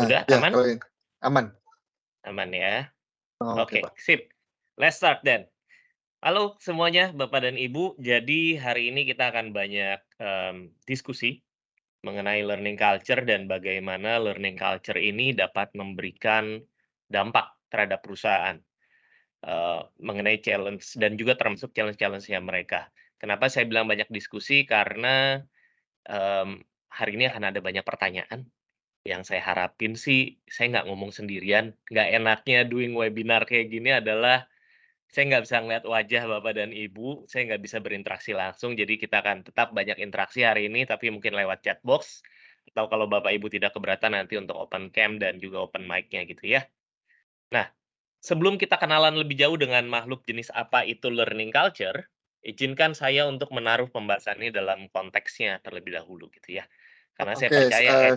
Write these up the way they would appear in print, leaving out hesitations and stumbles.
Udah ya aman? kalau yang aman. Aman ya. Oh, oke, Oke, Pak. sip. Let's start then. Halo semuanya, Bapak dan Ibu. Jadi hari ini kita akan banyak diskusi mengenai learning culture dan bagaimana learning culture ini dapat memberikan dampak terhadap perusahaan mengenai challenge dan juga termasuk challenge-challenge-nya mereka. Kenapa saya bilang banyak diskusi? Karena hari ini akan ada banyak pertanyaan. Yang saya harapin sih, saya nggak ngomong sendirian. Nggak enaknya doing webinar kayak gini adalah saya nggak bisa ngeliat wajah Bapak dan Ibu, saya nggak bisa berinteraksi langsung, jadi kita akan tetap banyak interaksi hari ini, tapi mungkin lewat chat box, atau kalau Bapak Ibu tidak keberatan nanti untuk open cam dan juga open mic-nya gitu ya. Nah, sebelum kita kenalan lebih jauh dengan makhluk jenis apa itu learning culture, izinkan saya untuk menaruh pembahasan ini dalam konteksnya terlebih dahulu gitu ya. Karena saya Oke, percaya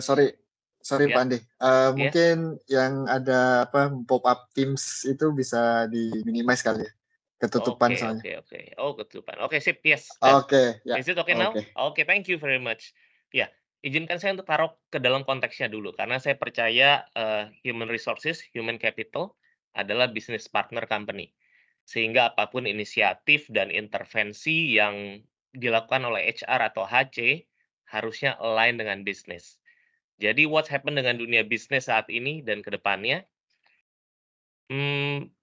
sorry ya, Pak Andi, ya. mungkin yang ada pop-up Teams itu bisa di-minimize kali ya? Ketutupan Oke, soalnya. oke, oke. Oh, ketutupan. Oke, sip, yes, done. Oke, ya, Is it okay now? oke. Oke, thank you very much. Ya, izinkan saya untuk taruh ke dalam konteksnya dulu, karena saya percaya human resources, human capital adalah business partner company. Sehingga apapun inisiatif dan intervensi yang dilakukan oleh HR atau HC harusnya align dengan bisnis. Jadi what's happen dengan dunia bisnis saat ini dan ke depannya? Hmm,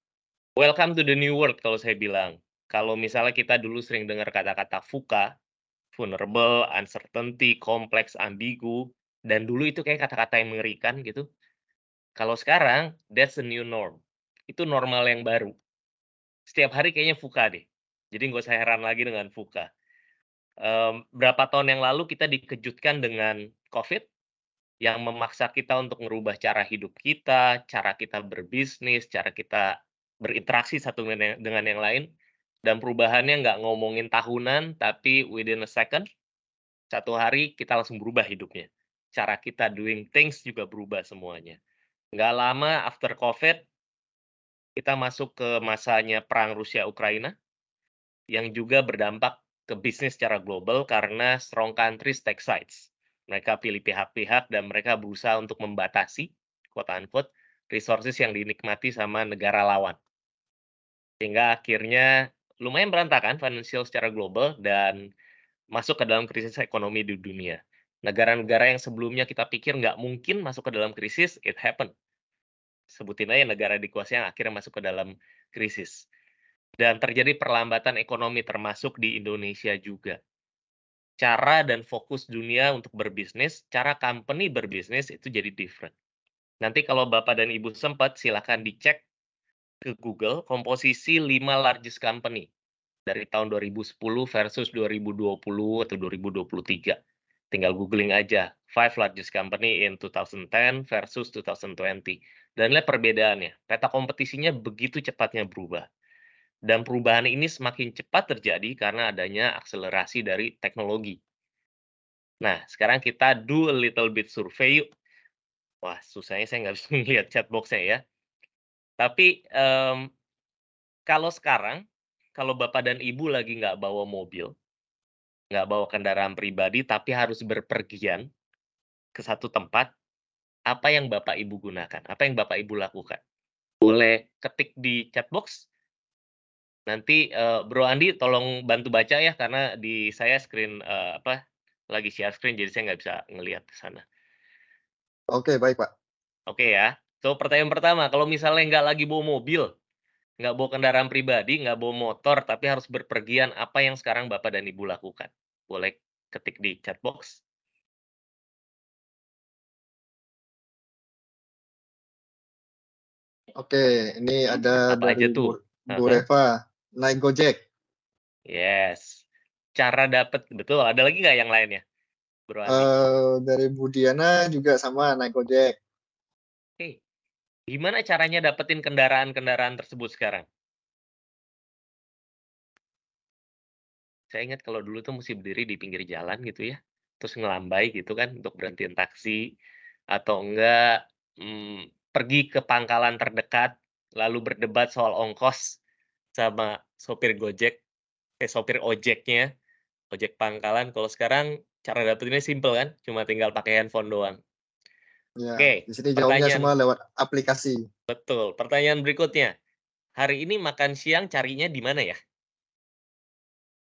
Welcome to the new world kalau saya bilang. Kalau misalnya kita dulu sering dengar kata-kata VUCA, vulnerable, uncertainty, complex, ambigu, dan dulu itu kayak kata-kata yang mengerikan gitu. Kalau sekarang, that's the new norm. Itu normal yang baru. Setiap hari kayaknya VUCA deh. Jadi nggak usah heran lagi dengan VUCA. Berapa tahun yang lalu kita dikejutkan dengan COVID yang memaksa kita untuk merubah cara hidup kita, cara kita berbisnis, cara kita berinteraksi satu dengan yang lain, dan perubahannya nggak ngomongin tahunan, tapi within a second, satu hari kita langsung berubah hidupnya. Cara kita doing things juga berubah semuanya. Nggak lama after COVID, kita masuk ke masanya perang Rusia-Ukraina, yang juga berdampak ke bisnis secara global karena strong countries take sides. Mereka pilih pihak-pihak dan mereka berusaha untuk membatasi, quote unquote, resources yang dinikmati sama negara lawan. Sehingga akhirnya lumayan berantakan financial secara global dan masuk ke dalam krisis ekonomi di dunia. Negara-negara yang sebelumnya kita pikir nggak mungkin masuk ke dalam krisis, it happen. Sebutin aja negara dikuasai yang akhirnya masuk ke dalam krisis. Dan terjadi perlambatan ekonomi termasuk di Indonesia juga. Cara dan fokus dunia untuk berbisnis, cara company berbisnis itu jadi different. Nanti kalau Bapak dan Ibu sempat, silakan dicek ke Google komposisi 5 largest company dari tahun 2010 versus 2020 atau 2023. Tinggal googling aja, 5 largest company in 2010 versus 2020. Dan lihat perbedaannya, peta kompetisinya begitu cepatnya berubah. Dan perubahan ini semakin cepat terjadi karena adanya akselerasi dari teknologi. Nah, sekarang kita do a little bit survey yuk. Wah, susahnya saya nggak bisa ngelihat chat box-nya ya. Tapi, kalau sekarang, kalau Bapak dan Ibu lagi nggak bawa mobil, nggak bawa kendaraan pribadi, tapi harus berpergian ke satu tempat, apa yang Bapak Ibu gunakan? Apa yang Bapak Ibu lakukan? Boleh ketik di chat box, nanti, Bro Andi tolong bantu baca ya, karena di saya screen, lagi share screen, jadi saya nggak bisa ngelihat ke sana. Oke, baik Pak. Oke ya. So, pertanyaan pertama, kalau misalnya nggak lagi bawa mobil, nggak bawa kendaraan pribadi, nggak bawa motor, tapi harus berpergian, apa yang sekarang Bapak dan Ibu lakukan? Boleh ketik di chat box. Oke, ini ada Apa dari aja Bu tuh? Bu Heeh, Reva, naik Gojek. yes. Cara dapet betul, ada lagi nggak yang lainnya, Bro Andi? Dari Bu Diana juga sama naik Gojek. Oke, gimana caranya dapetin kendaraan-kendaraan tersebut sekarang? Saya ingat kalau dulu tuh mesti berdiri di pinggir jalan gitu ya, terus ngelambai gitu kan untuk berhentiin taksi, atau enggak, pergi ke pangkalan terdekat, lalu berdebat soal ongkos sama sopir Gojek, sopir ojeknya, ojek pangkalan. Kalau sekarang cara dapetinnya simpel kan, cuma tinggal pakai handphone doang. Ya, Oke, di sini jawabnya pertanyaan semua lewat aplikasi. betul. Pertanyaan berikutnya, hari ini makan siang carinya di mana ya?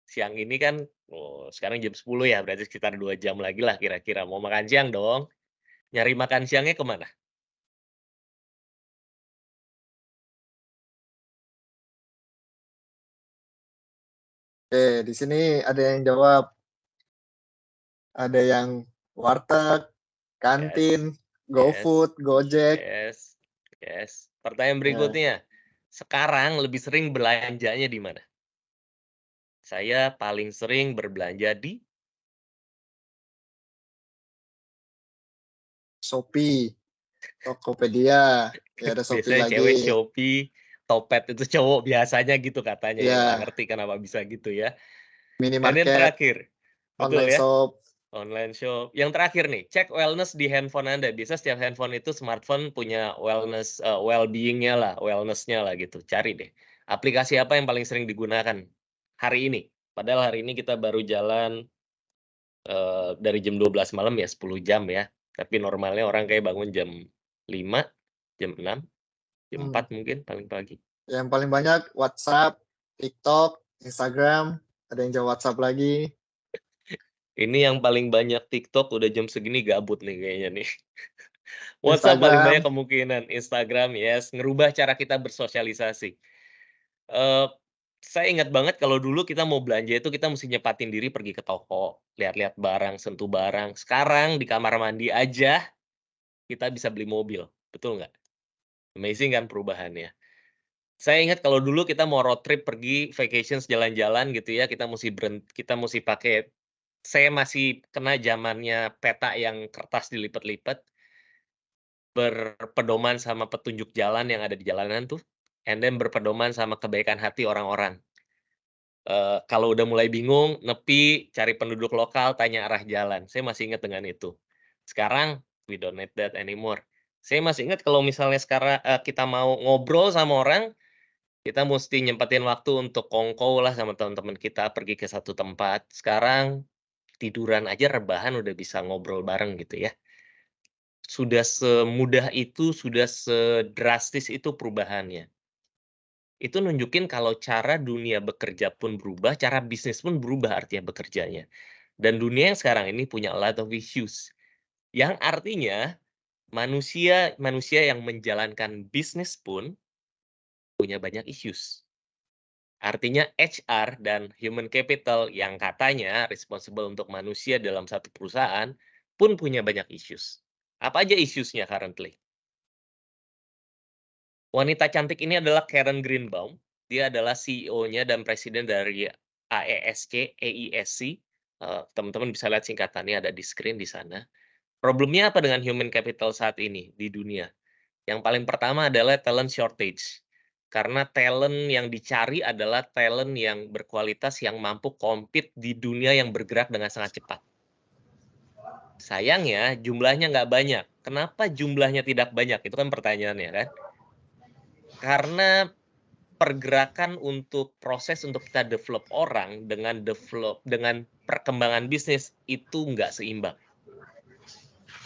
Siang ini kan, oh sekarang jam 10 ya, berarti sekitar 2 jam lagi lah kira-kira mau makan siang dong. Nyari makan siangnya ke mana? Oke, di sini ada yang jawab, ada yang warteg, Yes, kantin, yes, GoFood, Gojek. yes, yes. Pertanyaan Ya, berikutnya, sekarang lebih sering belanjanya di mana? Saya paling sering berbelanja di Shopee, Tokopedia, ya ada Shopee biasanya cewek lagi. Shopee, Topet itu cowok biasanya gitu katanya ya, nggak Ya, ngerti kenapa bisa gitu ya. Dan yang minimarket, terakhir, betul online ya? shop. Online shop. Yang terakhir nih, cek wellness di handphone Anda. Biasa setiap handphone itu smartphone punya wellness, well-being-nya lah, wellness-nya lah gitu. Cari deh, aplikasi apa yang paling sering digunakan hari ini? Padahal hari ini kita baru jalan, dari jam 12 malam ya 10 jam ya. Tapi normalnya orang kayak bangun jam 5, jam 6, jam Hmm, 4 mungkin paling pagi. yang paling banyak WhatsApp, TikTok, Instagram, ada yang jawab WhatsApp lagi. Ini yang paling banyak TikTok udah jam segini gabut nih kayaknya nih. WhatsApp paling banyak Instagram, kemungkinan, Instagram, yes, ngerubah cara kita bersosialisasi. Eee, saya ingat banget kalau dulu kita mau belanja itu kita mesti nyepatin diri pergi ke toko, lihat-lihat barang, sentuh barang. Sekarang di kamar mandi aja kita bisa beli mobil, betul nggak? Amazing kan perubahannya. Saya ingat kalau dulu kita mau road trip pergi vacations jalan-jalan gitu ya, kita musti pakai saya masih kena zamannya peta yang kertas dilipat-lipat. Berpedoman sama petunjuk jalan yang ada di jalanan tuh, and then berpedoman sama kebaikan hati orang-orang. Kalau udah mulai bingung, nepi, cari penduduk lokal, tanya arah jalan. Saya masih ingat dengan itu. Sekarang, we don't need that anymore. Saya masih ingat kalau misalnya sekarang, kita mau ngobrol sama orang, kita musti nyempetin waktu untuk kongkow lah sama teman-teman kita, pergi ke satu tempat. Sekarang, tiduran aja rebahan udah bisa ngobrol bareng gitu ya. Sudah semudah itu, sudah sedrastis itu perubahannya. Itu nunjukin kalau cara dunia bekerja pun berubah, cara bisnis pun berubah artinya bekerjanya. Dan dunia yang sekarang ini punya a lot of issues, yang artinya manusia manusia yang menjalankan bisnis pun punya banyak issues. Artinya HR dan human capital yang katanya responsible untuk manusia dalam satu perusahaan pun punya banyak issues. Apa aja issues-nya currently? Wanita cantik ini adalah Karen Greenbaum. Dia adalah CEO-nya dan presiden dari AESC, teman-teman bisa lihat singkatannya ada di screen di sana. Problemnya apa dengan human capital saat ini di dunia? Yang paling pertama adalah talent shortage. Karena talent yang dicari adalah talent yang berkualitas yang mampu compete di dunia yang bergerak dengan sangat cepat. Sayangnya jumlahnya nggak banyak. Kenapa jumlahnya tidak banyak? Itu kan pertanyaannya kan? Karena pergerakan untuk proses untuk kita develop orang dengan perkembangan bisnis itu nggak seimbang.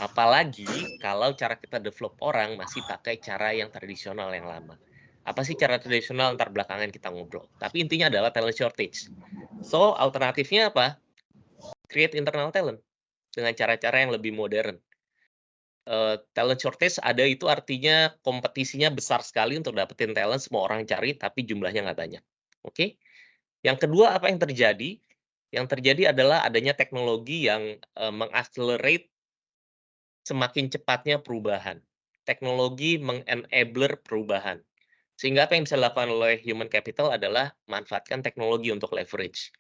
Apalagi kalau cara kita develop orang masih pakai cara yang tradisional yang lama. Apa sih cara tradisional, entar belakangan kita ngobrol. Tapi intinya adalah talent shortage. So, alternatifnya apa? Create internal talent dengan cara-cara yang lebih modern. Talent shortage ada itu artinya kompetisinya besar sekali untuk dapetin talent, semua orang cari tapi jumlahnya nggak banyak. Oke? Yang kedua apa yang terjadi? Yang terjadi adalah adanya teknologi yang, meng-accelerate semakin cepatnya perubahan. Teknologi meng-enabler perubahan. Sehingga apa yang bisa dilakukan oleh human capital adalah manfaatkan teknologi untuk leverage.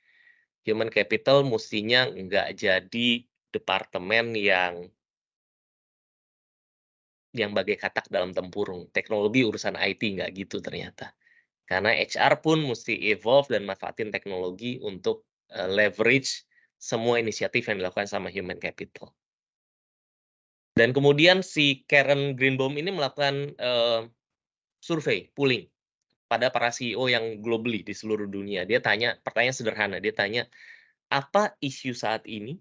Human capital mustinya nggak jadi departemen yang bagai katak dalam tempurung. Teknologi urusan IT, nggak gitu ternyata. Karena HR pun mesti evolve dan manfaatin teknologi untuk, leverage semua inisiatif yang dilakukan sama human capital. Dan kemudian si Karen Greenbaum ini melakukan, survei, polling pada para CEO yang globally di seluruh dunia. Dia tanya pertanyaan sederhana, dia tanya, "Apa isu saat ini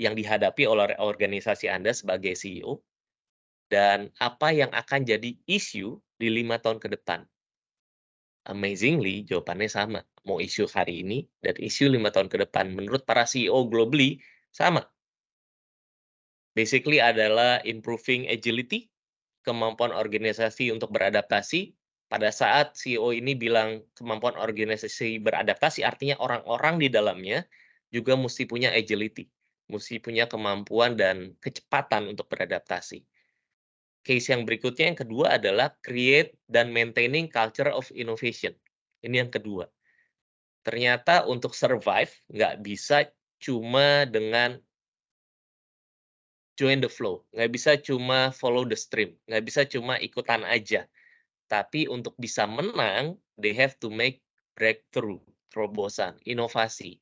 yang dihadapi oleh organisasi Anda sebagai CEO, dan apa yang akan jadi isu di 5 tahun ke depan? Amazingly, jawabannya sama. Mau isu hari ini dan isu 5 tahun ke depan. Menurut para CEO globally, sama. Basically adalah improving agility, kemampuan organisasi untuk beradaptasi. Pada saat CEO ini bilang kemampuan organisasi beradaptasi, artinya orang-orang di dalamnya juga mesti punya agility, mesti punya kemampuan dan kecepatan untuk beradaptasi. Case yang berikutnya yang kedua adalah create dan maintaining culture of innovation. Ini yang kedua. Ternyata untuk survive nggak bisa cuma dengan join the flow, nggak bisa cuma follow the stream, nggak bisa cuma ikutan aja. Tapi untuk bisa menang, they have to make breakthrough, terobosan, inovasi.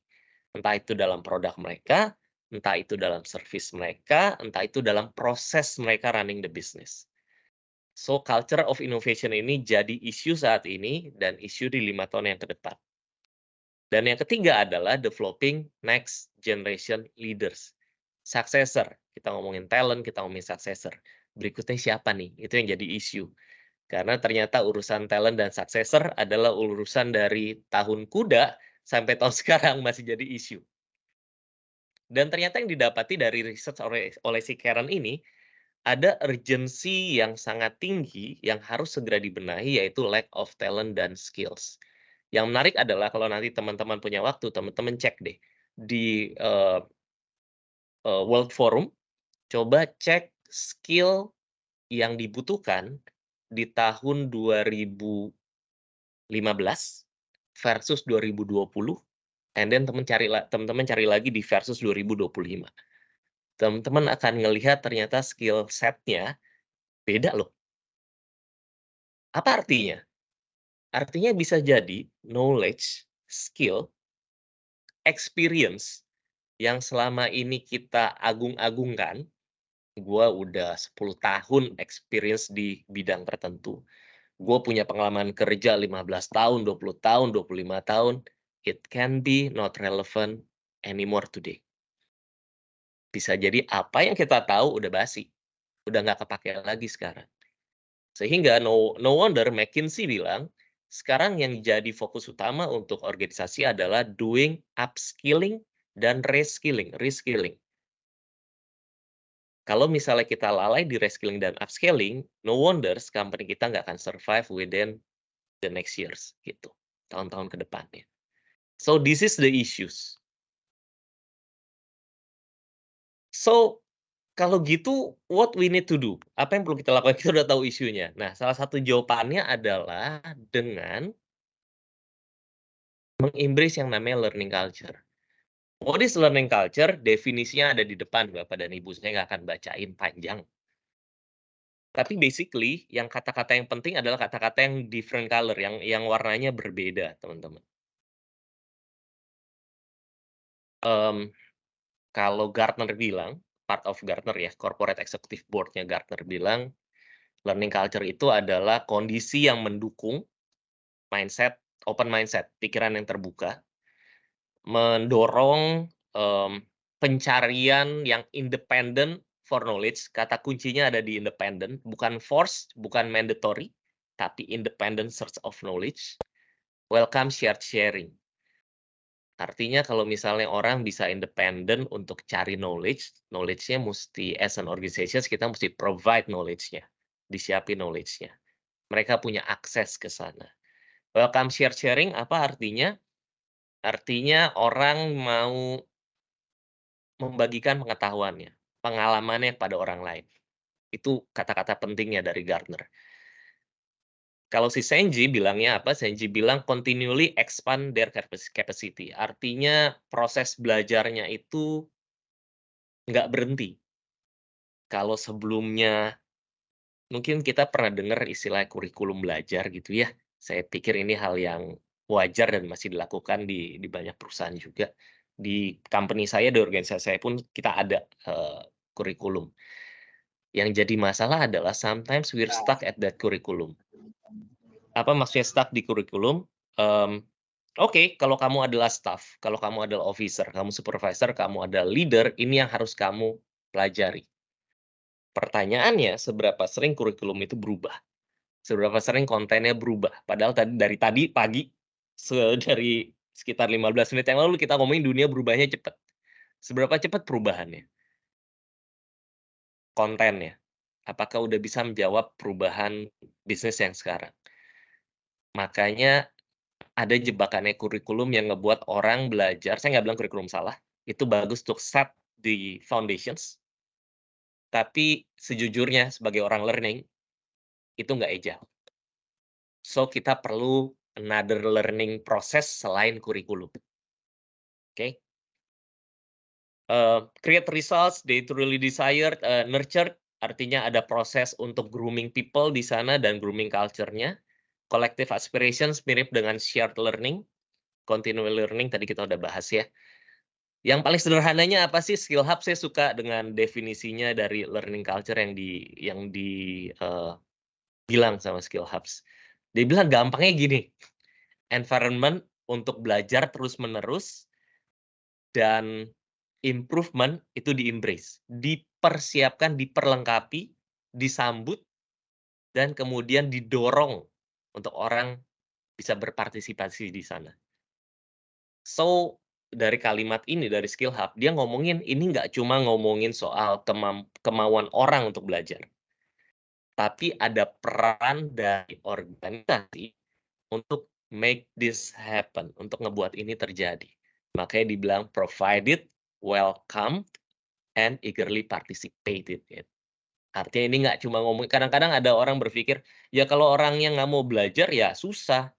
Entah itu dalam produk mereka, entah itu dalam service mereka, entah itu dalam proses mereka running the business. So, culture of innovation ini jadi isu saat ini dan isu di 5 tahun yang ke depan. Dan yang ketiga adalah developing next generation leaders. Successor, kita ngomongin talent, kita ngomongin successor. Berikutnya siapa nih? Itu yang jadi isu. Karena ternyata urusan talent dan successor adalah urusan dari tahun kuda sampai tahun sekarang masih jadi isu. Dan ternyata yang didapati dari riset oleh si Karen ini, ada urgency yang sangat tinggi yang harus segera dibenahi, yaitu lack of talent dan skills. Yang menarik adalah kalau nanti teman-teman punya waktu, teman-teman cek deh di World Forum, coba cek skill yang dibutuhkan di tahun 2015 versus 2020, and then teman-teman cari lagi di versus 2025. Teman-teman akan ngelihat ternyata skill set-nya beda loh. Apa artinya? Artinya bisa jadi knowledge, skill, experience yang selama ini kita agung-agungkan, gua udah 10 tahun experience di bidang tertentu, gue punya pengalaman kerja 15 tahun, 20 tahun, 25 tahun, it can be not relevant anymore today. Bisa jadi apa yang kita tahu udah basi, udah nggak kepakai lagi sekarang. Sehingga no wonder McKinsey bilang, sekarang yang jadi fokus utama untuk organisasi adalah doing upskilling dan reskilling. Kalau misalnya kita lalai di reskilling dan upskilling, no wonders company kita nggak akan survive within the next years, gitu, tahun-tahun ke depannya. So, this is the issues. So, kalau gitu, what we need to do? Apa yang perlu kita lakukan? Kita udah tahu isunya. Nah, salah satu jawabannya adalah dengan meng-embrace yang namanya learning culture. What is learning culture? Definisinya ada di depan, Bapak dan Ibu. Saya nggak akan bacain panjang. Tapi basically, yang kata-kata yang penting adalah kata-kata yang different color, yang warnanya berbeda, teman-teman. Kalau Gartner bilang, part of Gartner ya, corporate executive board-nya Gartner bilang, learning culture itu adalah kondisi yang mendukung mindset, open mindset, pikiran yang terbuka, mendorong, pencarian yang independen for knowledge, kata kuncinya ada di independent, bukan forced, bukan mandatory, tapi independent search of knowledge, welcome shared sharing. Artinya kalau misalnya orang bisa independen untuk cari knowledge-nya mesti as an organization kita mesti provide knowledge-nya, disiapin knowledge-nya. Mereka punya akses ke sana. Welcome share sharing apa artinya? Artinya orang mau membagikan pengetahuannya, pengalamannya pada orang lain. Itu kata-kata pentingnya dari Gartner. Kalau si Senji bilangnya apa? Senji bilang continually expand their capacity. Artinya proses belajarnya itu nggak berhenti. Kalau sebelumnya mungkin kita pernah dengar istilah kurikulum belajar gitu ya. Saya pikir ini hal yang wajar dan masih dilakukan di banyak perusahaan juga. Di company saya, di organisasi saya pun kita ada, kurikulum. Yang jadi masalah adalah sometimes we're stuck at that curriculum. Apa maksudnya stuck di kurikulum? Mmm Oke, kalau kamu adalah staff, kalau kamu adalah officer, kamu supervisor, kamu adalah leader, ini yang harus kamu pelajari. Pertanyaannya, seberapa sering kurikulum itu berubah? Seberapa sering kontennya berubah? Padahal dari tadi pagi, dari sekitar 15 menit yang lalu kita ngomongin dunia berubahnya cepat. Seberapa cepat perubahannya? Kontennya. Apakah udah bisa menjawab perubahan bisnis yang sekarang? Makanya ada jebakannya kurikulum yang ngebuat orang belajar, saya nggak bilang kurikulum salah, itu bagus untuk set the foundations, tapi sejujurnya sebagai orang learning, itu nggak agile. So, kita perlu another learning process selain kurikulum, oke? Create results they truly desired, nurtured, artinya ada proses untuk grooming people di sana dan grooming culture-nya. Collective aspirations mirip dengan shared learning, continual learning tadi kita udah bahas ya. Yang paling sederhananya apa sih skill hub? Saya suka dengan definisinya dari learning culture yang bilang sama skill hubs. Dia bilang gampangnya gini, environment untuk belajar terus-menerus dan improvement itu di-embrace, dipersiapkan, diperlengkapi, disambut, dan kemudian didorong untuk orang bisa berpartisipasi di sana. So, dari kalimat ini, dari skill hub, dia ngomongin ini nggak cuma ngomongin soal kemauan orang untuk belajar, tapi ada peran dari organisasi untuk make this happen, untuk ngebuat ini terjadi. Makanya dibilang provided, welcome, and eagerly participated. Gitu. Artinya ini nggak cuma ngomong, kadang-kadang ada orang berpikir, ya kalau orangnya nggak mau belajar ya susah.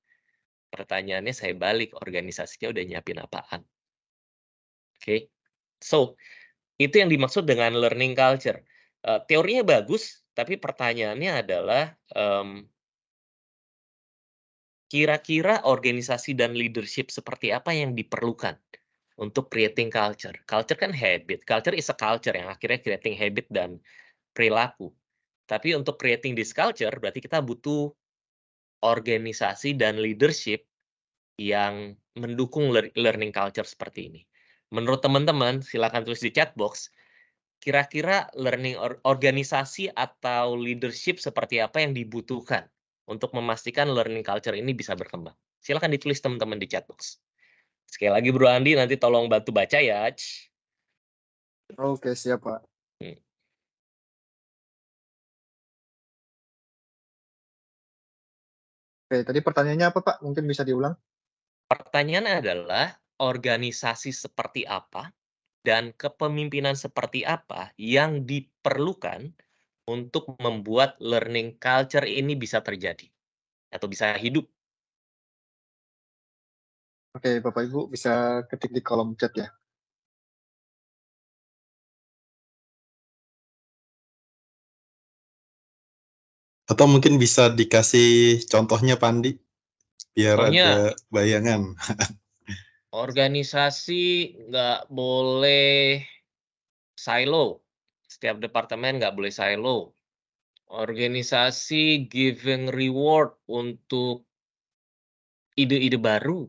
Pertanyaannya saya balik, organisasinya udah nyiapin apaan? Oke. So, itu yang dimaksud dengan learning culture. Teorinya bagus, tapi pertanyaannya adalah, kira-kira organisasi dan leadership seperti apa yang diperlukan untuk creating culture? Culture kan habit, culture is a culture yang akhirnya creating habit dan perilaku. Tapi untuk creating this culture, berarti kita butuh organisasi dan leadership yang mendukung learning culture seperti ini. Menurut teman-teman, silakan tulis di chat box, kira-kira learning organisasi atau leadership seperti apa yang dibutuhkan untuk memastikan learning culture ini bisa berkembang? Silakan ditulis teman-teman di chat box. Sekali lagi Bro Andi, nanti tolong bantu baca ya. Oke, siap, Pak. Hmm. Oke, tadi pertanyaannya apa, Pak? Mungkin bisa diulang? Pertanyaannya adalah, organisasi seperti apa dan kepemimpinan seperti apa yang diperlukan untuk membuat learning culture ini bisa terjadi atau bisa hidup? Oke, Bapak Ibu bisa ketik di kolom chat ya. Atau mungkin bisa dikasih contohnya, Pandi, biar Contohnya, ada bayangan. organisasi nggak boleh silo. Setiap departemen nggak boleh silo. Organisasi giving reward untuk ide-ide baru.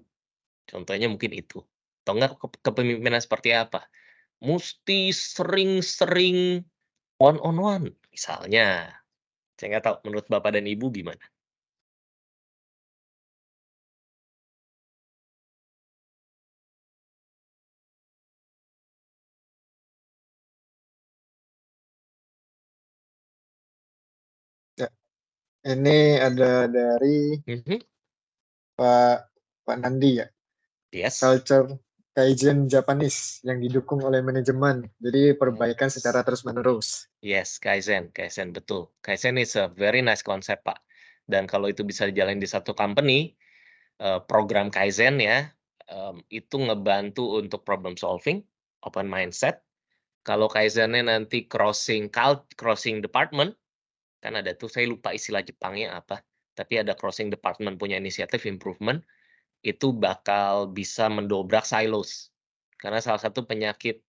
Contohnya mungkin itu. Atau enggak kepemimpinan seperti apa? Musti sering-sering one on one, misalnya. Saya nggak tahu menurut Bapak dan Ibu gimana? Ya, ini ada dari Mhm, Pak Pak Nandi ya. yes. Culture Kaizen Japanese yang didukung oleh manajemen. Jadi perbaikan secara terus-menerus. Yes, Kaizen, betul. Kaizen is a very nice concept, Pak. Dan kalau itu bisa dijalin di satu company, program Kaizen ya, itu ngebantu untuk problem solving, open mindset. Kalau Kaizen-nya nanti crossing department, kan ada tuh, saya lupa istilah Jepangnya apa, tapi ada crossing department punya inisiatif improvement, itu bakal bisa mendobrak silos. Karena salah satu penyakit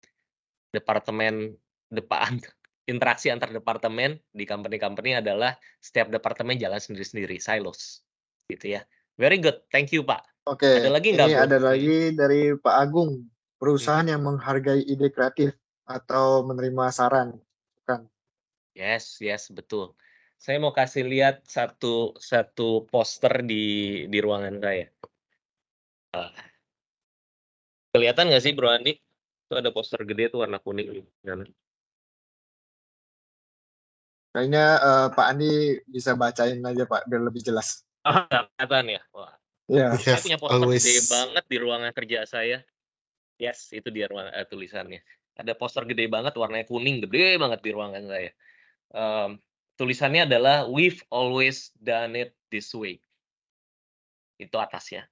departemen depan interaksi antar departemen di company-company adalah setiap departemen jalan sendiri-sendiri, silos, gitu ya. Very good, thank you Pak. Ada Oke, lagi nggak ini Bro? ada lagi dari Pak Agung. Perusahaan Mhm. yang menghargai ide kreatif atau menerima saran. Kan? Yes, betul. Saya mau kasih lihat satu poster di ruangan saya. Kelihatan nggak sih Bro Andi? Itu ada poster gede tuh warna kuning di kanan. Kayaknya Pak Andi bisa bacain aja Pak, biar lebih jelas. Oh, nggak kelihatan ya? Wah, Ya, We saya have punya poster always gede banget di ruangan kerja saya. Yes, itu dia tulisannya. Ada poster gede banget warnanya kuning, gede banget di ruangan saya. Tulisannya adalah, "We've always done it this way." Itu atasnya.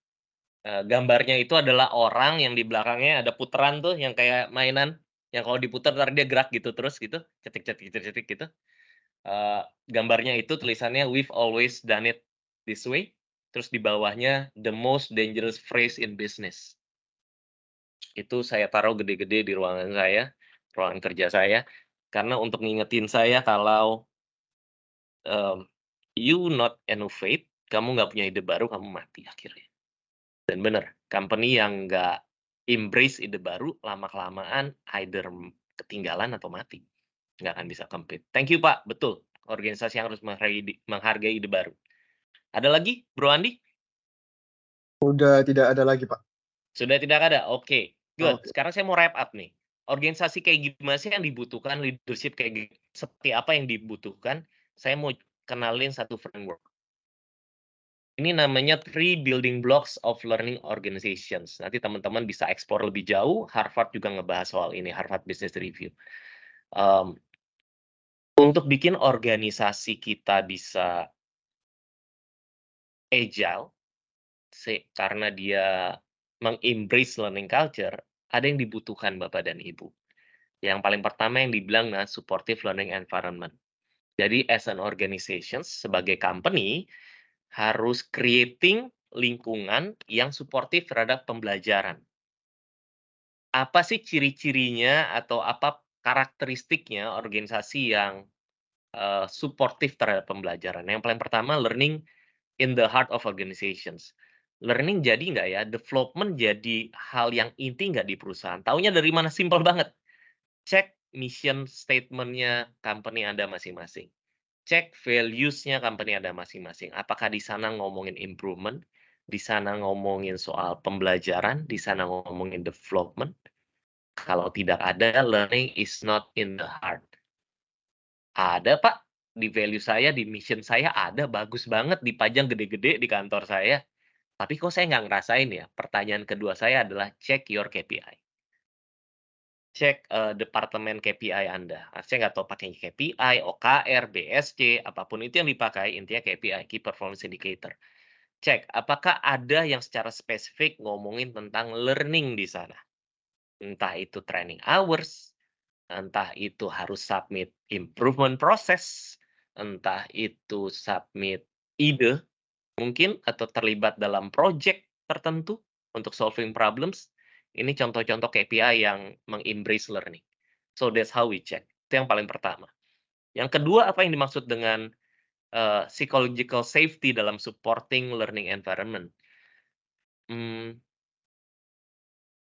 Gambarnya itu adalah orang yang di belakangnya ada puteran tuh yang kayak mainan, yang kalau diputar entar dia gerak gitu terus gitu, cetik gitu. Gambarnya itu tulisannya, "We've always done it this way." Terus di bawahnya, "The most dangerous phrase in business." Itu saya taruh gede-gede di ruangan saya, ruangan kerja saya, karena untuk ngingetin saya kalau, mmm, you not innovate, kamu nggak punya ide baru, kamu mati akhirnya. Dan bener, company yang nggak embrace ide baru, lama-kelamaan either ketinggalan atau mati, nggak akan bisa compete. Thank you Pak, betul, organisasi yang harus menghargai ide baru. Ada lagi, Bro Andi? udah tidak ada lagi Pak. Sudah tidak ada? Oke, good. Oke. Sekarang saya mau wrap up nih. Organisasi kayak gimana sih yang dibutuhkan, leadership kayak seperti apa yang dibutuhkan? Saya mau kenalin satu framework. Ini namanya 3 building blocks of learning organizations. Nanti teman-teman bisa explore lebih jauh, Harvard juga ngebahas soal ini, Harvard Business Review. Untuk bikin organisasi kita bisa agile, karena dia meng-embrace learning culture, ada yang dibutuhkan Bapak dan Ibu. Yang paling pertama yang dibilang, supportive learning environment. Jadi as an organization, sebagai company, harus creating lingkungan yang suportif terhadap pembelajaran. Apa sih ciri-cirinya atau apa karakteristiknya organisasi yang suportif terhadap pembelajaran? Yang paling pertama, learning in the heart of organizations. Learning jadi nggak ya, development jadi hal yang inti nggak di perusahaan? Taunya dari mana? Simpel banget. Cek mission statement-nya company Anda masing-masing. Cek values-nya company Anda masing-masing. Apakah di sana ngomongin improvement, di sana ngomongin soal pembelajaran, di sana ngomongin development. Kalau tidak ada, learning is not in the heart. Ada Pak, di value saya, di mission saya ada, bagus banget, dipajang gede-gede di kantor saya. Tapi kok saya nggak ngerasain ya? Pertanyaan kedua saya adalah check your KPI. Cek, departemen KPI Anda. Saya nggak tahu pakai KPI, OKR, BSC, apapun itu yang dipakai, intinya KPI, Key Performance Indicator. Cek, apakah ada yang secara spesifik ngomongin tentang learning di sana? Entah itu training hours, entah itu harus submit improvement process, entah itu submit ide mungkin, atau terlibat dalam project tertentu untuk solving problems. Ini contoh-contoh KPI yang meng-embrace learning. So that's how we check. Itu yang paling pertama. Yang kedua, apa yang dimaksud dengan psychological safety dalam supporting learning environment?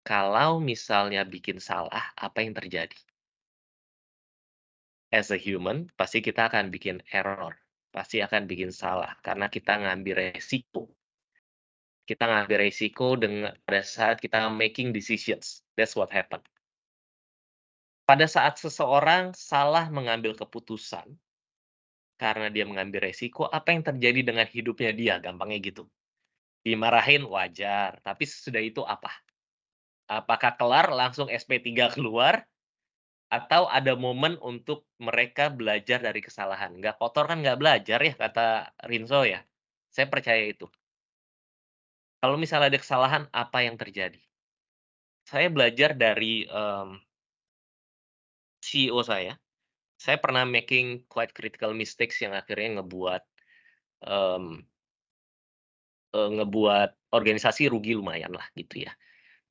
Kalau misalnya bikin salah, apa yang terjadi? As a human, pasti kita akan bikin error, pasti akan bikin salah, karena kita ngambil resiko. Kita ngambil resiko pada saat kita making decisions. That's what happened. Pada saat seseorang salah mengambil keputusan, karena dia mengambil resiko, apa yang terjadi dengan hidupnya dia? Gampangnya gitu. Dimarahin wajar, tapi sesudah itu apa? Apakah kelar langsung SP3 keluar, atau ada momen untuk mereka belajar dari kesalahan? Nggak kotor kan nggak belajar ya, kata Rinso ya. Saya percaya itu. Kalau misalnya ada kesalahan, apa yang terjadi? Saya belajar dari CEO saya. Saya pernah making quite critical mistakes yang akhirnya mmm, ngebuat organisasi rugi lumayan lah gitu ya.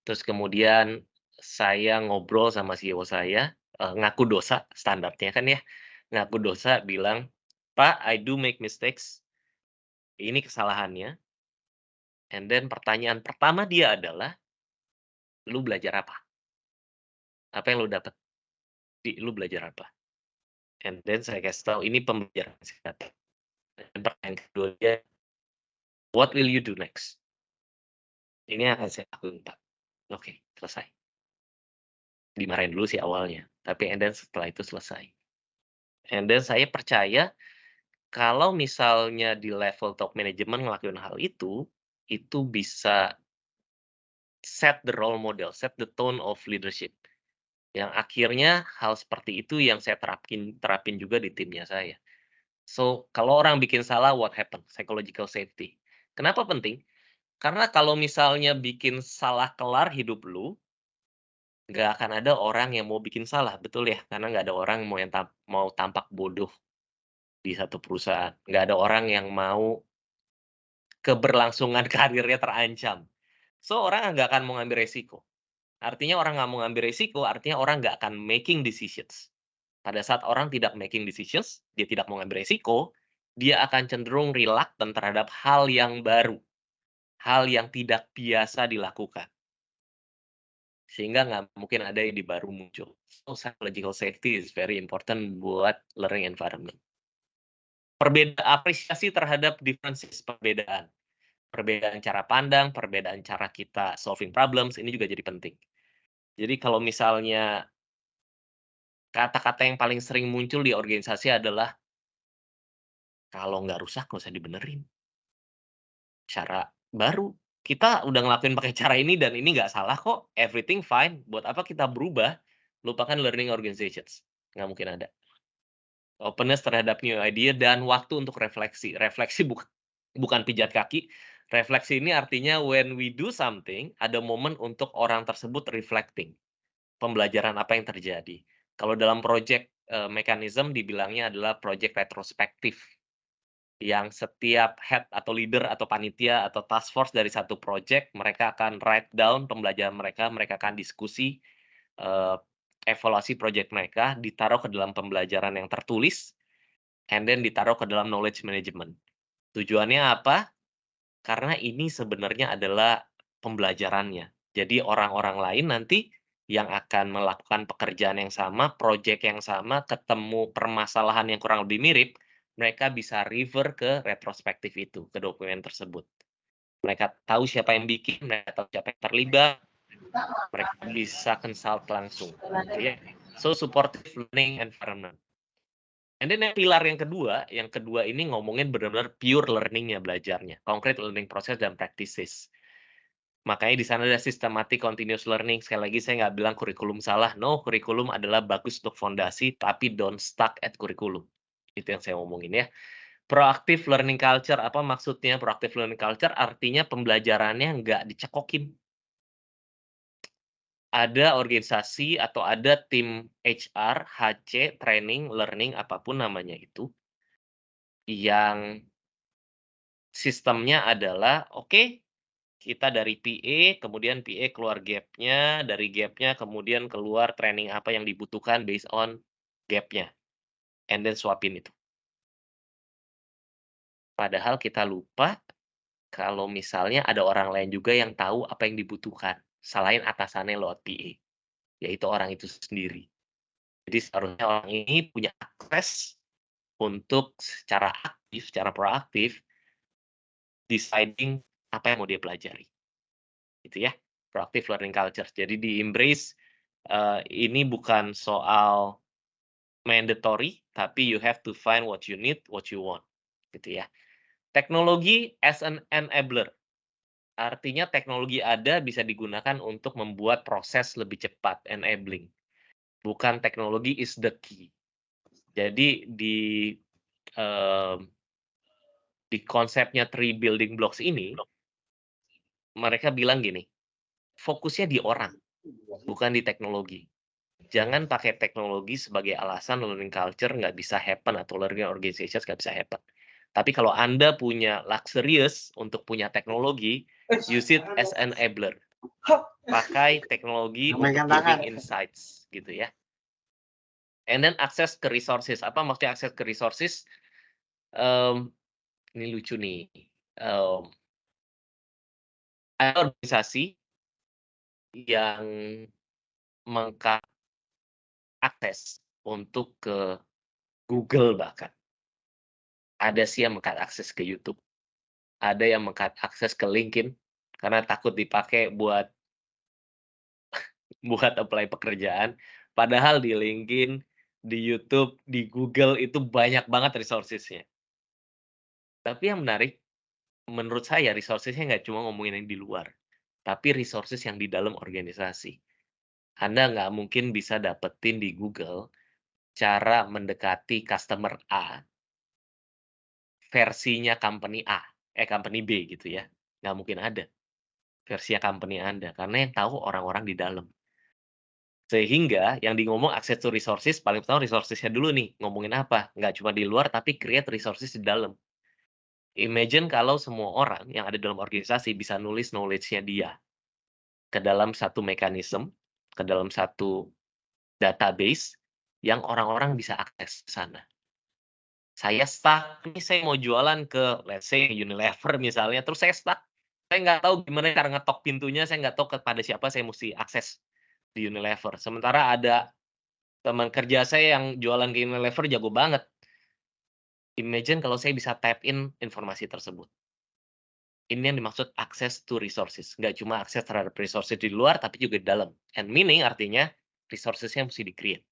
Terus kemudian saya ngobrol sama CEO saya, ngaku dosa, standarnya kan ya, ngaku dosa bilang, "Pak, I do make mistakes, ini kesalahannya, And then pertanyaan pertama dia adalah, "Lu belajar apa? Apa yang lu dapat? Lu belajar apa?" And then saya kasih tahu, "Ini pembelajaran singkat." Dan pertanyaan kedua dia, "What will you do next?" Ini yang akan saya lakuin, Pak. Oke, selesai. Dimarahin dulu sih awalnya, tapi and then setelah itu selesai. And then saya percaya kalau misalnya di level top management ngelakuin hal itu bisa set the role model, set the tone of leadership. Yang akhirnya hal seperti itu yang saya terapin juga di timnya saya. So, kalau orang bikin salah, what happen? Psychological safety. Kenapa penting? Karena kalau misalnya bikin salah kelar hidup lu, nggak akan ada orang yang mau bikin salah, betul ya? Karena nggak ada orang mau yang mau tampak bodoh di satu perusahaan. Nggak ada orang yang mau keberlangsungan karirnya terancam. So, orang nggak akan mau ngambil resiko. Artinya orang nggak mau ngambil resiko, artinya orang nggak akan making decisions. Pada saat orang tidak making decisions, dia tidak mau ngambil resiko, dia akan cenderung reluctant terhadap hal yang baru, hal yang tidak biasa dilakukan. Sehingga nggak mungkin ada ide baru muncul. So, psychological safety is very important buat learning environment. Apresiasi terhadap differences, perbedaan. Perbedaan cara pandang, perbedaan cara kita solving problems, ini juga jadi penting. Jadi kalau misalnya kata-kata yang paling sering muncul di organisasi adalah, "Kalau nggak rusak nggak usah dibenerin. Cara baru. Kita udah ngelakuin pakai cara ini dan ini nggak salah kok, everything fine. Buat apa kita berubah? Lupakan learning organizations." Nggak mungkin ada. Openness terhadap new idea dan waktu untuk refleksi. Refleksi bukan pijat kaki. Refleksi ini artinya when we do something, ada momen untuk orang tersebut reflecting. Pembelajaran apa yang terjadi. Kalau dalam project mechanism dibilangnya adalah project retrospektif. Yang setiap head atau leader atau panitia atau task force dari satu project, mereka akan write down pembelajaran mereka akan diskusi, evaluasi project mereka, ditaruh ke dalam pembelajaran yang tertulis, and then ditaruh ke dalam knowledge management. Tujuannya apa? Karena ini sebenarnya adalah pembelajarannya. Jadi orang-orang lain nanti yang akan melakukan pekerjaan yang sama, project yang sama, ketemu permasalahan yang kurang lebih mirip, mereka bisa refer ke retrospektif itu, ke dokumen tersebut. Mereka tahu siapa yang bikin, mereka tahu siapa yang terlibat, mereka bisa consult langsung, gitu ya. So, supportive learning environment. And then pilar yang kedua ini ngomongin benar-benar pure learning-nya, belajarnya, concrete learning process dan practices. Makanya di sana ada systematic continuous learning. Sekali lagi saya nggak bilang kurikulum salah, no, kurikulum adalah bagus untuk fondasi, tapi don't stuck at kurikulum. Itu yang saya ngomongin ya. Proactive learning culture, apa maksudnya proactive learning culture? Artinya pembelajarannya nggak dicekokin. Ada organisasi atau ada tim HR, HC, training, learning, apapun namanya itu, yang sistemnya adalah, oke, kita dari PA, kemudian PA keluar gap-nya, dari gap-nya kemudian keluar training apa yang dibutuhkan based on gap-nya, and then swapin itu. Padahal kita lupa kalau misalnya ada orang lain juga yang tahu apa yang dibutuhkan, selain atasannya lewat PA, yaitu orang itu sendiri. Jadi seharusnya orang ini punya akses untuk secara aktif, secara proaktif, deciding apa yang mau dia pelajari. Gitu ya, proactive learning culture. Jadi di-embrace, ini bukan soal mandatory, tapi you have to find what you need, what you want, gitu ya. Teknologi as an enabler, artinya teknologi ada bisa digunakan untuk membuat proses lebih cepat, enabling. Bukan teknologi is the key. Jadi di konsepnya 3 building blocks ini, mereka bilang gini, fokusnya di orang, bukan di teknologi. Jangan pakai teknologi sebagai alasan learning culture nggak bisa happen atau learning organizations nggak bisa happen. Tapi kalau Anda punya luxurious untuk punya teknologi, use it as an enabler. Pakai teknologi untuk giving insights, gitu ya. And then akses ke resources. Apa maksudnya akses ke resources? Ini lucu nih. Ada organisasi yang akses untuk ke Google bahkan. Ada sih yang akses ke YouTube, ada yang akses ke LinkedIn karena takut dipakai buat apply pekerjaan. Padahal di LinkedIn, di YouTube, di Google itu banyak banget resources-nya. Tapi yang menarik, menurut saya resources-nya nggak cuma ngomongin yang di luar, tapi resources yang di dalam organisasi. Anda nggak mungkin bisa dapetin di Google cara mendekati customer A, versinya company A, company B gitu ya. Nggak mungkin ada versinya company Anda, karena yang tahu orang-orang di dalam. Sehingga yang ngomong access to resources, paling pertama resources-nya dulu nih, ngomongin apa, nggak cuma di luar, tapi create resources di dalam. Imagine kalau semua orang yang ada dalam organisasi bisa nulis knowledge-nya dia ke dalam satu mekanisme, ke dalam satu database yang orang-orang bisa akses ke sana. Saya stuck, ini saya mau jualan ke let's say Unilever misalnya, terus saya stuck. Saya nggak tahu gimana cara ngetok pintunya, saya nggak tahu kepada siapa saya mesti akses di Unilever. Sementara ada teman kerja saya yang jualan ke Unilever jago banget. Imagine kalau saya bisa tap in informasi tersebut. Ini yang dimaksud access to resources. Nggak cuma akses terhadap resources di luar, tapi juga di dalam. And meaning artinya resources-nya mesti di-create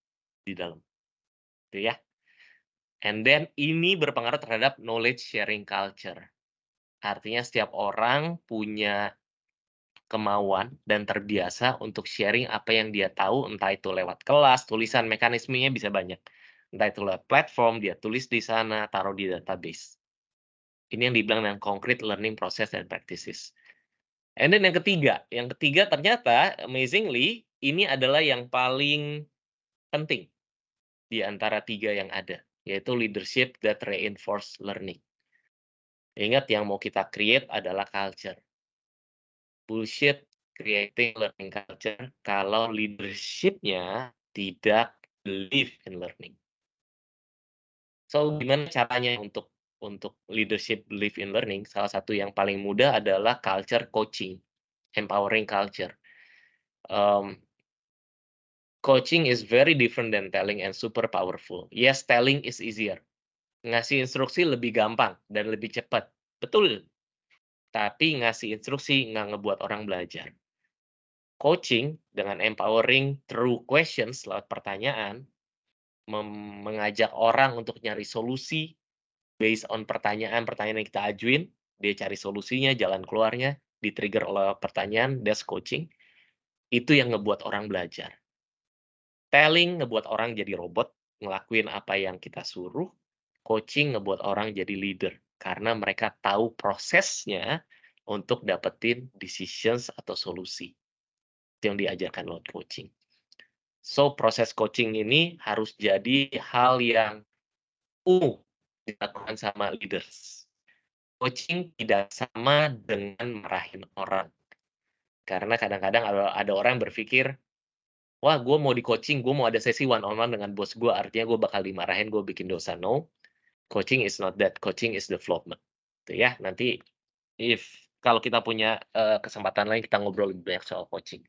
di dalam. Gitu ya. And then ini berpengaruh terhadap knowledge sharing culture. Artinya setiap orang punya kemauan dan terbiasa untuk sharing apa yang dia tahu, entah itu lewat kelas, tulisan, mekanismenya bisa banyak. Entah itu lewat platform, dia tulis di sana, taruh di database. Ini yang dibilang dengan concrete learning process and practices. And then yang ketiga ternyata amazingly, ini adalah yang paling penting di antara 3 yang ada, yaitu leadership that reinforce learning. Ingat yang mau kita create adalah culture. Bullshit creating learning culture kalau leadership-nya tidak believe in learning. So, gimana caranya untuk leadership believe in learning? Salah satu yang paling mudah adalah culture coaching, empowering culture. Coaching is very different than telling and super powerful. Yes, telling is easier. Ngasih instruksi lebih gampang dan lebih cepat. Betul. Tapi ngasih instruksi nggak ngebuat orang belajar. Coaching dengan empowering through questions lewat pertanyaan, mengajak orang untuk nyari solusi based on pertanyaan-pertanyaan yang kita ajuin, dia cari solusinya, jalan keluarnya, di-trigger oleh pertanyaan, that's coaching. Itu yang ngebuat orang belajar. Telling ngebuat orang jadi robot, ngelakuin apa yang kita suruh. Coaching ngebuat orang jadi leader, karena mereka tahu prosesnya untuk dapetin decisions atau solusi. Itu yang diajarkan lewat coaching. So, proses coaching ini harus jadi hal yang dilakukan sama leaders. Coaching tidak sama dengan marahin orang. Karena kadang-kadang ada orang yang berpikir, wah gue mau di-coaching, gue mau ada sesi one-on-one dengan bos gue, artinya gue bakal dimarahin, gue bikin dosa. No, coaching is not that. Coaching is development. Itu ya, nanti kalau kita punya kesempatan lain, kita ngobrol lebih banyak soal coaching.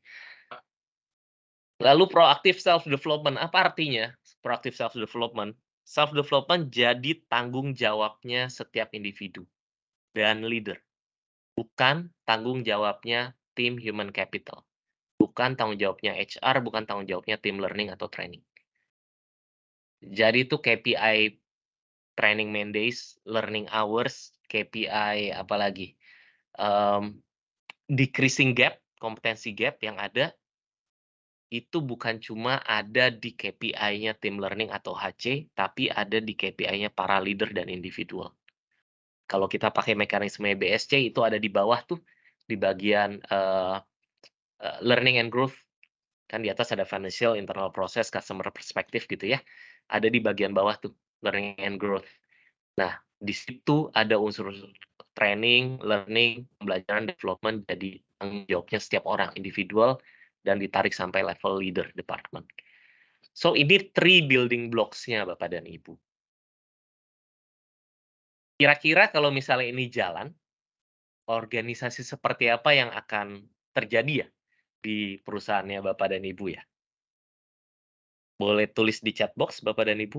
Lalu proactive self-development, apa artinya proactive self-development? Self-development jadi tanggung jawabnya setiap individu dan leader. Bukan tanggung jawabnya tim human capital. Bukan tanggung jawabnya HR, bukan tanggung jawabnya tim learning atau training. Jadi itu KPI training man days, learning hours, KPI apalagi, decreasing gap, kompetensi gap yang ada, itu bukan cuma ada di KPI-nya tim learning atau HC, tapi ada di KPI-nya para leader dan individual. Kalau kita pakai mekanisme BSC itu ada di bawah tuh, di bagian learning and growth, kan di atas ada financial, internal process, customer perspective gitu ya. Ada di bagian bawah tuh, learning and growth. Nah, di situ ada unsur training, learning, pembelajaran, development jadi tanggung jawabnya setiap orang individual dan ditarik sampai level leader department. So, ini 3 building blocks-nya Bapak dan Ibu. Kira-kira kalau misalnya ini jalan, organisasi seperti apa yang akan terjadi ya di perusahaannya Bapak dan Ibu ya? Boleh tulis di chat box Bapak dan Ibu.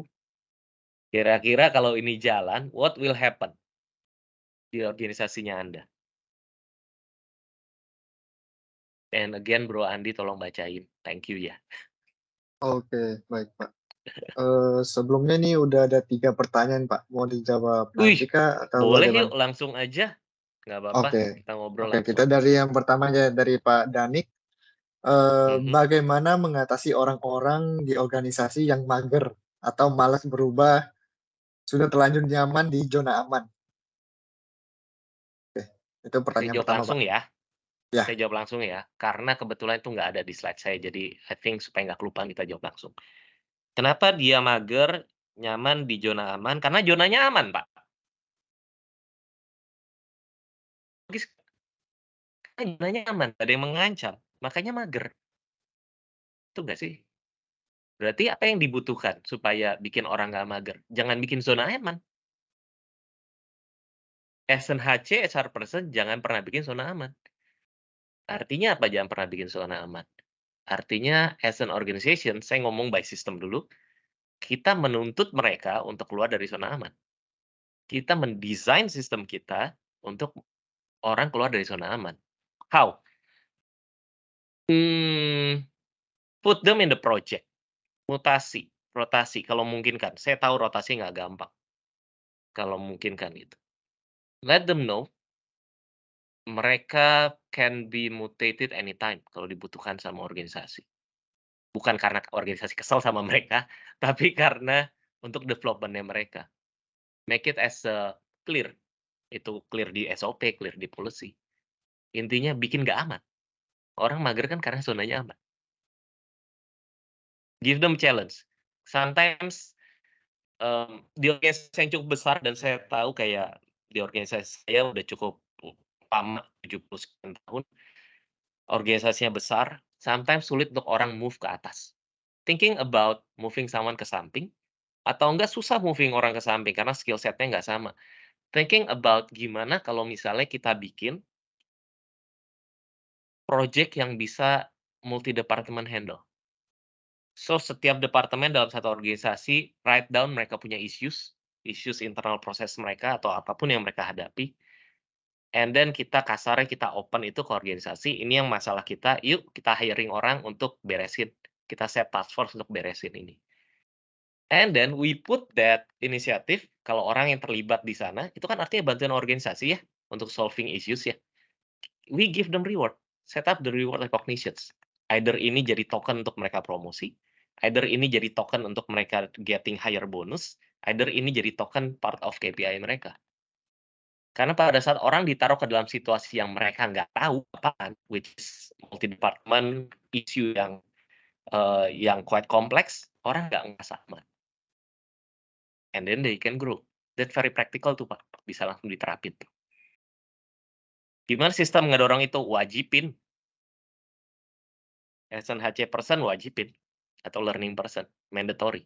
Kira-kira kalau ini jalan, what will happen di organisasinya Anda? And again Bro Andi tolong bacain. Thank you ya. Oke, baik Pak. Sebelumnya nih udah ada 3 pertanyaan Pak, mau dijawab nanti Wih, kah atau boleh yuk bagaimana? langsung aja. Nggak apa-apa, Oke, kita ngobrol oke langsung. kita dari yang pertama aja dari Pak Danik. Mhm. Bagaimana mengatasi orang-orang di organisasi yang mager atau malas berubah, sudah terlanjur nyaman di zona aman? Oke, itu Saya pertanyaan jawab pertama Pak. langsung ya. Ya, Saya jawab langsung ya, karena kebetulan itu nggak ada di slide saya, jadi I think supaya nggak kelupaan kita jawab langsung. Kenapa dia mager, nyaman di zona aman? Karena zonanya aman, Pak. Logis, karena zonanya aman, nggak ada yang mengancam, makanya mager. Itu nggak sih? Berarti apa yang dibutuhkan supaya bikin orang nggak mager? Jangan bikin zona aman. As an HC, HR person, jangan pernah bikin zona aman. Artinya apa jangan pernah bikin zona aman? Artinya as an organization, saya ngomong by system dulu, kita menuntut mereka untuk keluar dari zona aman. Kita mendesain sistem kita untuk orang keluar dari zona aman. How? Hmm, put them in the project. Mutasi, rotasi kalau memungkinkan. Saya tahu rotasi nggak gampang, kalau memungkinkan gitu. Let them know mereka can be mutated anytime kalau dibutuhkan sama organisasi. Bukan karena organisasi kesel sama mereka, tapi karena untuk development-nya mereka. Make it as a clear, itu clear di SOP, clear di policy. Intinya bikin nggak aman. Orang mager kan karena zonanya aman. Give them challenge. Sometimes, di organisasi yang cukup besar dan saya tahu kayak di organisasi saya udah cukup lama, 70 sekian tahun, organisasinya besar, sometimes sulit untuk orang move ke atas. Thinking about moving someone ke samping, atau enggak susah moving orang ke samping karena skill set-nya nggak sama. Thinking about gimana kalau misalnya kita bikin project yang bisa multi department handle. So, setiap departemen dalam satu organisasi, write down mereka punya issues, issues internal proses mereka atau apapun yang mereka hadapi, and then kita kasarnya kita open itu ke organisasi, ini yang masalah kita, yuk kita hiring orang untuk beresin. Kita set task force untuk beresin ini. And then we put that inisiatif, kalau orang yang terlibat di sana, itu kan artinya bantuan organisasi ya, untuk solving issues ya. We give them reward, set up the reward recognitions. Either ini jadi token untuk mereka promosi, either ini jadi token untuk mereka getting higher bonus, either ini jadi token part of KPI mereka. Karena pada saat orang ditaruh ke dalam situasi yang mereka nggak tahu apaan, which is multi department issue yang quite kompleks, orang nggak ngerasa aman. And then they can grow. That very practical tuh Pak, bisa langsung diterapin tuh. Gimana sistem ngedorong itu? Wajibin. As an HC person wajibin. Atau learning person, mandatory.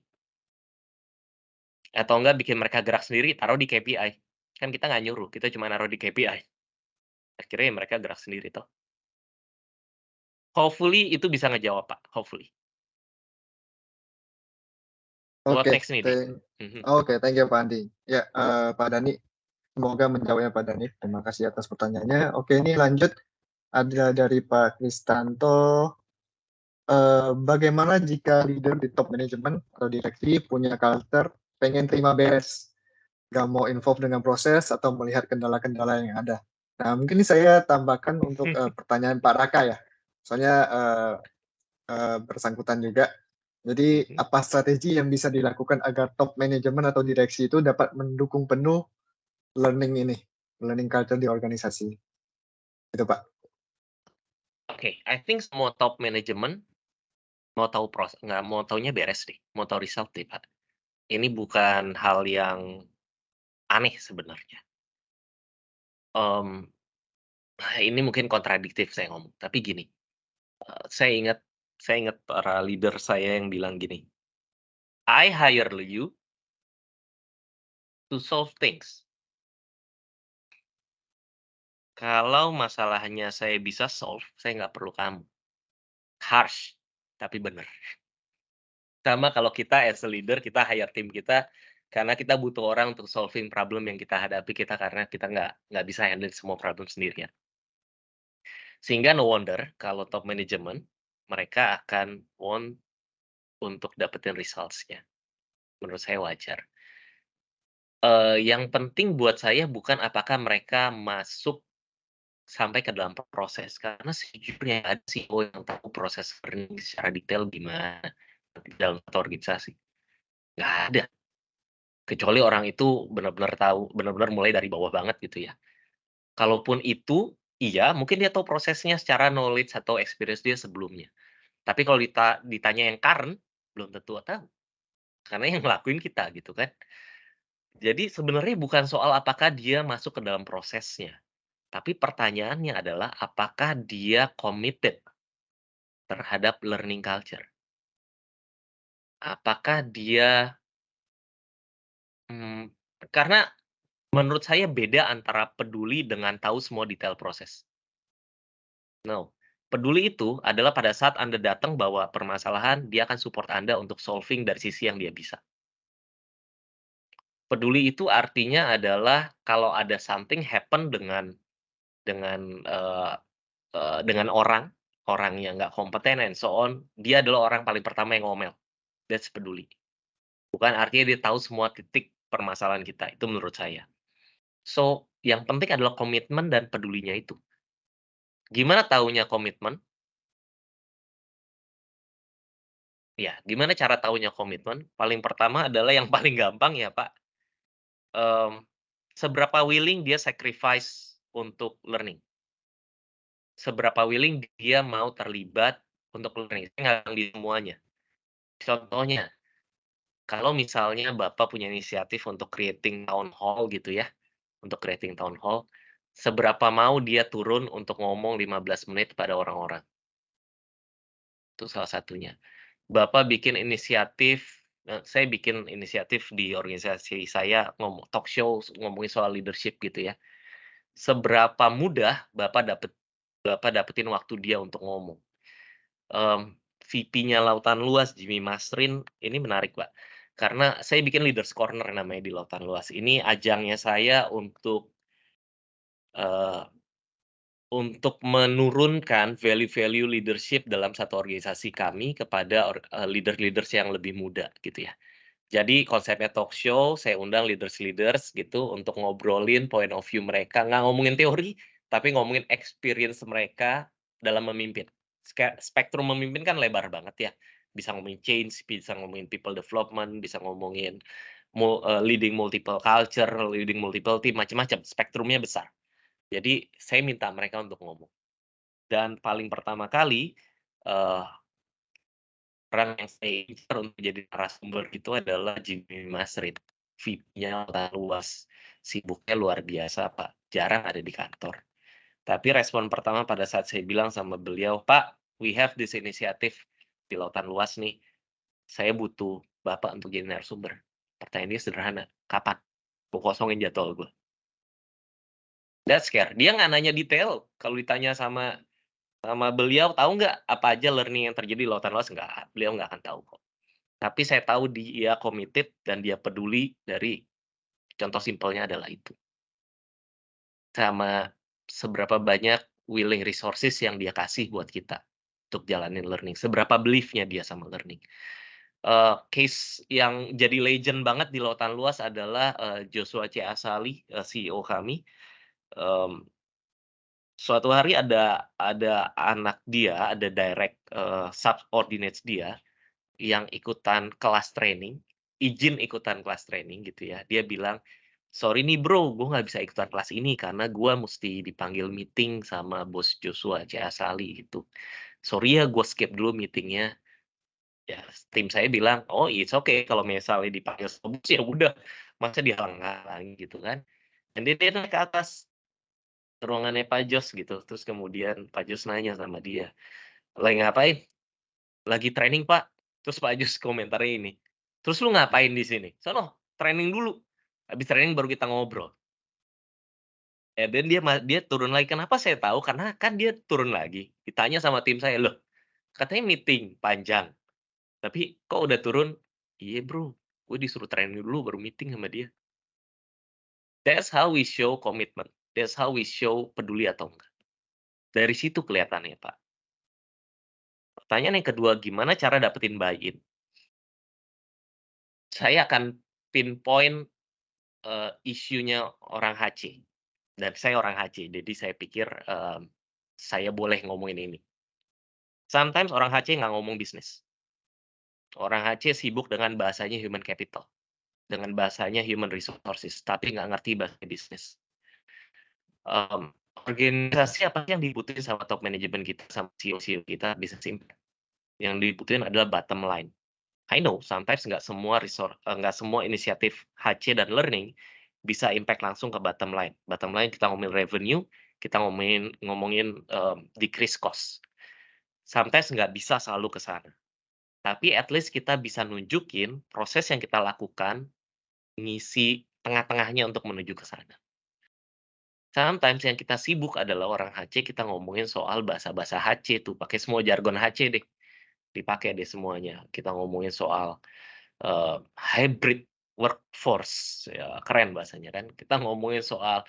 Atau enggak bikin mereka gerak sendiri, taruh di KPI. Kan kita nggak nyuruh, kita cuma naruh di KPI. Akhirnya ya mereka gerak sendiri toh. Hopefully itu bisa ngejawab Pak, hopefully. What oke, next nih, Dik? Mhm. thank you Pak Andi. Ya, Pak Dani, semoga menjawabnya Pak Dani. Terima kasih atas pertanyaannya. Oke, ini lanjut ada dari Pak Kristanto. Bagaimana jika leader di top manajemen atau direksi punya culture pengen terima beres, nggak mau involve dengan proses atau melihat kendala-kendala yang ada? Nah, mungkin ini saya tambahkan untuk pertanyaan Pak Raka ya. Soalnya bersangkutan juga. Jadi, Mhm. apa strategi yang bisa dilakukan agar top manajemen atau direksi itu dapat mendukung penuh learning culture di organisasi? Itu Pak. Oke, I think semua top manajemen mau tahu nggak mau taunya beres deh, mau tahu result deh, Pak. Ini bukan hal yang aneh sebenarnya. Mmm, ini mungkin kontradiktif saya ngomong, tapi gini, saya ingat para leader saya yang bilang gini, "I hire you to solve things, Kalau masalahnya saya bisa solve, saya nggak perlu kamu. Harsh, tapi bener. Sama kalau kita as a leader, kita hire tim kita, karena kita butuh orang untuk solving problem yang kita hadapi karena kita nggak bisa handle semua problem sendirian. Sehingga no wonder kalau top management, mereka akan want untuk dapetin results-nya. Menurut saya wajar. Yang penting buat saya bukan apakah mereka masuk sampai ke dalam proses, karena sejujurnya ada CEO yang tahu proses learning secara detail gimana di dalam satu organisasi. Nggak ada. Kecuali orang itu benar-benar tahu, benar-benar mulai dari bawah banget gitu ya. Kalaupun itu, iya mungkin dia tahu prosesnya secara knowledge atau experience dia sebelumnya. Tapi kalau ditanya yang current, belum tentu tahu. Karena yang ngelakuin kita gitu kan. Jadi sebenarnya bukan soal apakah dia masuk ke dalam prosesnya. Tapi pertanyaannya adalah apakah dia committed terhadap learning culture? Apakah dia mmm, karena menurut saya beda antara peduli dengan tahu semua detail proses. No, peduli itu adalah pada saat Anda datang bawa permasalahan, dia akan support Anda untuk solving dari sisi yang dia bisa. Peduli itu artinya adalah kalau ada something happen dengan, eee dengan orang, orang yang nggak kompeten and so on, dia adalah orang paling pertama yang ngomel. That's peduli. Bukan artinya dia tahu semua titik permasalahan kita, itu menurut saya. So, yang penting adalah komitmen dan pedulinya itu. Gimana taunya komitmen? Ya, gimana cara taunya komitmen? Paling pertama adalah yang paling gampang ya, Pak, mmm, seberapa willing dia sacrifice untuk learning, seberapa willing dia mau terlibat untuk learning, saya nggak bilang di semuanya. Contohnya, kalau misalnya Bapak punya inisiatif untuk creating town hall gitu ya, untuk creating town hall, seberapa mau dia turun untuk ngomong 15 menit pada orang-orang, itu salah satunya. Bapak bikin inisiatif, saya bikin inisiatif di organisasi saya talk show ngomongin soal leadership gitu ya. Seberapa mudah Bapak dapetin waktu dia untuk ngomong. VP-nya Lautan Luas, Jimmy Masrin, ini menarik, Pak. Karena saya bikin Leaders Corner namanya di Lautan Luas. Ini ajangnya saya eee, untuk menurunkan value-value leadership dalam satu organisasi kami kepada leader-leaders yang lebih muda gitu ya. Jadi konsepnya talk show, saya undang leaders-leaders gitu untuk ngobrolin point of view mereka, nggak ngomongin teori, tapi ngomongin experience mereka dalam memimpin. Spektrum memimpin kan lebar banget ya, bisa ngomongin change, bisa ngomongin people development, bisa ngomongin leading multiple culture, leading multiple team, macam-macam, spektrumnya besar. Jadi saya minta mereka untuk ngomong. Dan paling pertama kali, eee orang yang saya incar untuk jadi narasumber itu adalah Jimmy Masrin, VP-nya Lautan Luas. Sibuknya luar biasa, Pak, jarang ada di kantor. Tapi respon pertama pada saat saya bilang sama beliau, "Pak, we have this initiative di Lautan Luas nih, saya butuh Bapak untuk jadi narasumber." Pertanyaan dia sederhana, "Kapan? Mau kosongin jadwal gue." That's care. Dia nggak nanya detail, kalau ditanya sama beliau, "Tahu nggak apa aja learning yang terjadi di Lautan Luas?" Nggak, beliau nggak akan tahu kok. Tapi saya tahu dia committed dan dia peduli dari contoh simpelnya adalah itu. Sama seberapa banyak willing resources yang dia kasih buat kita untuk jalanin learning, seberapa belief-nya dia sama learning. Case yang jadi legend banget di Lautan Luas adalah, Joshua C. Asali, CEO kami. mmm, Suatu hari ada anak dia, ada direct, subordinates dia yang ikutan kelas training, izin ikutan kelas training gitu ya. Dia bilang, "Sorry nih bro, gue nggak bisa ikutan kelas ini karena gue mesti dipanggil meeting sama bos Joshua C. Asali gitu. Sorry ya, gue skip dulu meetingnya." Ya, tim saya bilang, "Oh, it's okay kalau misalnya dipanggil sama bos ya udah, masa dihalang-halangi," gitu kan. Dan dia naik ke atas ke ruangannya Pak Jos gitu, terus kemudian Pak Jos nanya sama dia, "Lagi ngapain?" "Lagi training, Pak." Terus Pak Jus komentarnya ini, "Terus lu ngapain di sini? Sono training dulu, habis training baru kita ngobrol." and then dia turun lagi. Kenapa saya tahu? Karena kan dia turun lagi, ditanya sama tim saya, "Loh, katanya meeting panjang, tapi kok udah turun?" "Iya Bro, gue disuruh training dulu baru meeting sama dia." That's how we show commitment. That's how we show peduli atau enggak. Dari situ kelihatannya, Pak. Pertanyaan yang kedua, gimana cara dapetin buy-in? Saya akan pinpoint, isunya orang HC, dan saya orang HC, jadi saya pikir, saya boleh ngomongin ini. Sometimes orang HC nggak ngomong bisnis. Orang HC sibuk dengan bahasanya human capital, dengan bahasanya human resources, tapi nggak ngerti bahasa bisnis. Organisasi apa sih yang dibutuhin sama top management kita, sama CEO-CEO kita, business impact? Yang dibutuhin adalah bottom line. I know sometimes nggak semua inisiatif HC dan learning bisa impact langsung ke bottom line. Bottom line kita ngomongin revenue, kita ngomongin, decrease cost. Sometimes nggak bisa selalu ke sana. Tapi at least kita bisa nunjukin proses yang kita lakukan, ngisi tengah-tengahnya untuk menuju ke sana. Sometimes yang kita sibuk adalah orang HC, kita ngomongin soal bahasa-bahasa HC tuh, pakai semua jargon HC deh, dipakai deh semuanya. Kita ngomongin soal, hybrid workforce, ya keren bahasanya kan. Kita ngomongin soal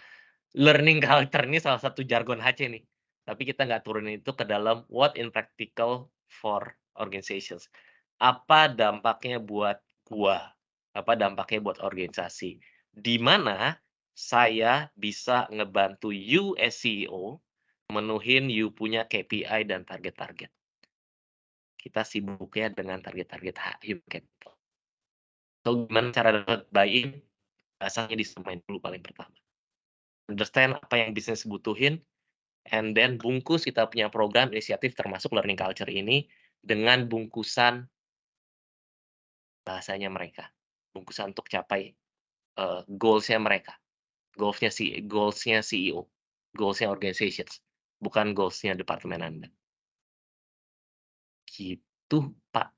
learning culture, ini salah satu jargon HC nih, tapi kita nggak turunin itu ke dalam what in practical for organizations. Apa dampaknya buat gua, apa dampaknya buat organisasi, di mana saya bisa ngebantu you as CEO menuhin you punya KPI dan target-target. Kita sibuknya dengan target-target human capital. So, gimana cara dapat buy-in? Bahasanya disamain dulu paling pertama. Understand apa yang bisnis butuhin, and then bungkus kita punya program inisiatif termasuk learning culture ini dengan bungkusan bahasanya mereka. Bungkusan untuk capai, goals-nya mereka. Goals-nya CEO, goals-nya organizations, bukan goals-nya departemen Anda. Gitu, Pak.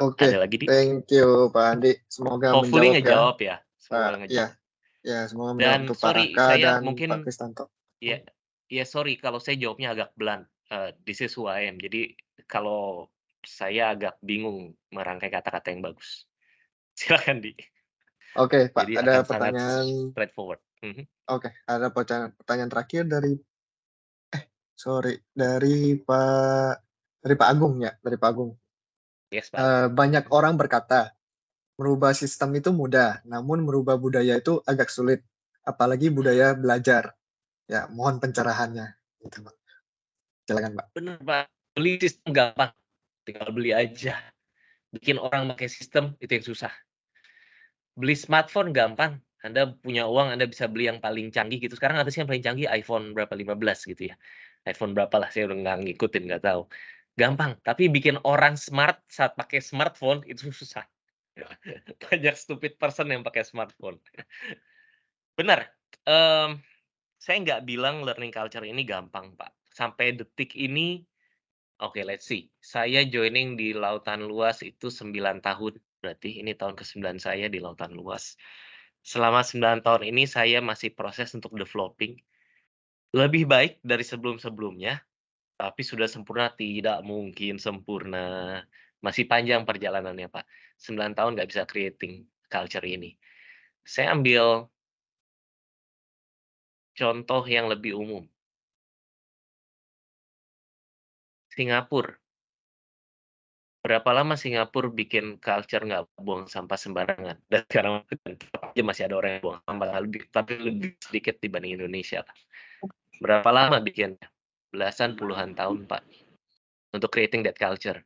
Oke, Ada lagi, Di? thank you Pak Andi. Semoga Hopefully menjawab ya, ngejawab ya, semoga Pak. ngejawab. Ya, semoga menjawab Dan untuk Pak sorry, Raka saya dan Pak mungkin Kristanto. ya sorry kalau saya jawabnya agak blunt, this is who I am. Jadi kalau saya agak bingung merangkai kata-kata yang bagus. Silakan, Di. Oke, Pak, Jadi ada akan sangat pertanyaan. straightforward. Mhm. Oke, ada pertanyaan terakhir dari Pak Agung ya, dari Pak Agung. Yes, Pak. Banyak orang berkata, merubah sistem itu mudah, namun merubah budaya itu agak sulit, apalagi budaya belajar. Ya, mohon pencerahannya. Gitu, Pak. Silakan, Pak. Bener, Pak. Beli sistem gampang, tinggal beli aja. Bikin orang pakai sistem, itu yang susah. Beli smartphone gampang, Anda punya uang, Anda bisa beli yang paling canggih gitu. Sekarang apa sih yang paling canggih? iPhone berapa, 15 gitu ya. iPhone berapa lah, saya udah nggak ngikutin, nggak tahu. Gampang, tapi bikin orang smart saat pakai smartphone, itu susah. Banyak stupid person yang pakai smartphone. Benar, saya nggak bilang learning culture ini gampang, Pak. Sampai detik ini, oke, let's see. Saya joining di Lautan Luas itu 9 tahun, berarti ini tahun ke-9 saya di Lautan Luas. Selama 9 tahun ini saya masih proses untuk developing. Lebih baik dari sebelum-sebelumnya, tapi sudah sempurna tidak mungkin sempurna. Masih panjang perjalanannya, Pak. 9 tahun nggak bisa creating culture ini. Saya ambil contoh yang lebih umum. Singapura. Berapa lama Singapura bikin culture nggak buang sampah sembarangan? Dan sekarang tetap aja masih ada orang yang buang sampah, tapi lebih sedikit dibanding Indonesia. Berapa lama bikinnya? Belasan, puluhan tahun, Pak, untuk creating that culture.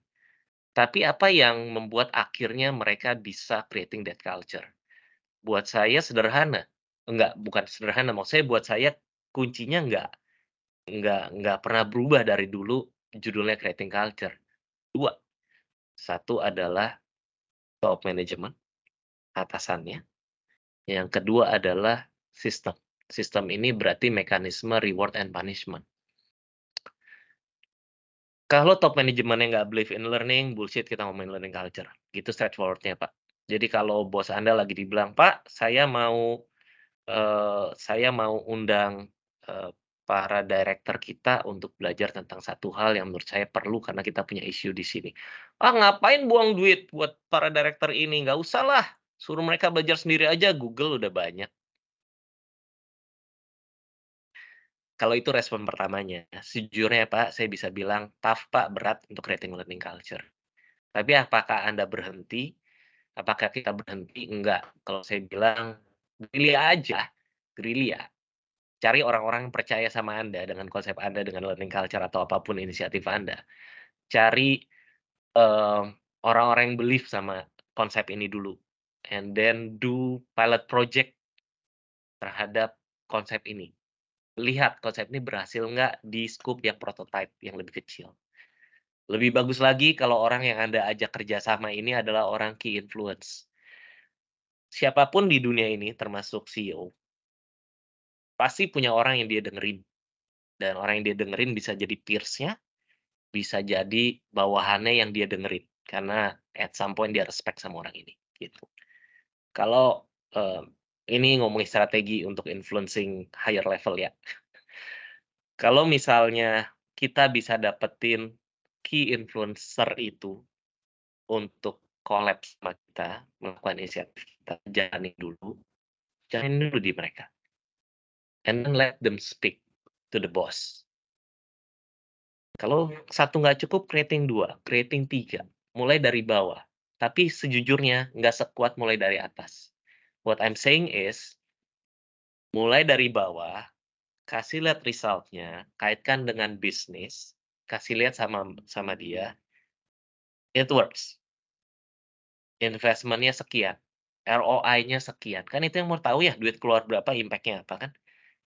Tapi apa yang membuat akhirnya mereka bisa creating that culture? Buat saya sederhana. Bukan sederhana, maksud saya buat saya kuncinya nggak pernah berubah dari dulu, judulnya creating culture. 2, satu adalah top management, atasannya. Yang kedua adalah sistem. Sistem ini berarti mekanisme reward and punishment. Kalau top manajemennya nggak believe in learning, bullshit kita ngomongin learning culture. Gitu straightforward-nya, Pak. Jadi kalau bos Anda lagi dibilang, "Pak, saya mau saya mau undang, para director kita untuk belajar tentang satu hal yang menurut saya perlu karena kita punya isu di sini. "Ah, ngapain buang duit buat para director ini? Nggak usah lah, suruh mereka belajar sendiri aja, Google udah banyak." Kalau itu respon pertamanya. Sejujurnya Pak, saya bisa bilang, "Tough Pak, berat untuk creating learning culture." Tapi apakah Anda berhenti? Apakah kita berhenti? Enggak. Kalau saya bilang, gerilya aja, gerilya. Cari orang-orang yang percaya sama Anda dengan konsep Anda, dengan learning culture atau apapun inisiatif Anda. Cari, eee, orang-orang yang believe sama konsep ini dulu, and then do pilot project terhadap konsep ini. Lihat konsep ini berhasil nggak di scope yang prototype yang lebih kecil. Lebih bagus lagi kalau orang yang Anda ajak kerjasama ini adalah orang key influence. Siapapun di dunia ini termasuk CEO, pasti punya orang yang dia dengerin, dan orang yang dia dengerin bisa jadi peers-nya, bisa jadi bawahannya yang dia dengerin, karena at some point dia respect sama orang ini, gitu. Kalau, ini ngomongin strategi untuk influencing higher level ya. Kalau misalnya kita bisa dapetin key influencer itu untuk collab sama kita, melakukan inisiatif kita, jalanin dulu di mereka, and then let them speak to the boss. Kalau satu nggak cukup, creating 2, creating 3, mulai dari bawah. Tapi sejujurnya nggak sekuat mulai dari atas. What I'm saying is, mulai dari bawah, kasih lihat result-nya, kaitkan dengan bisnis, kasih lihat sama sama dia, it works. Investment-nya sekian, ROI-nya sekian, kan itu yang mau tahu ya, duit keluar berapa, impact-nya apa kan?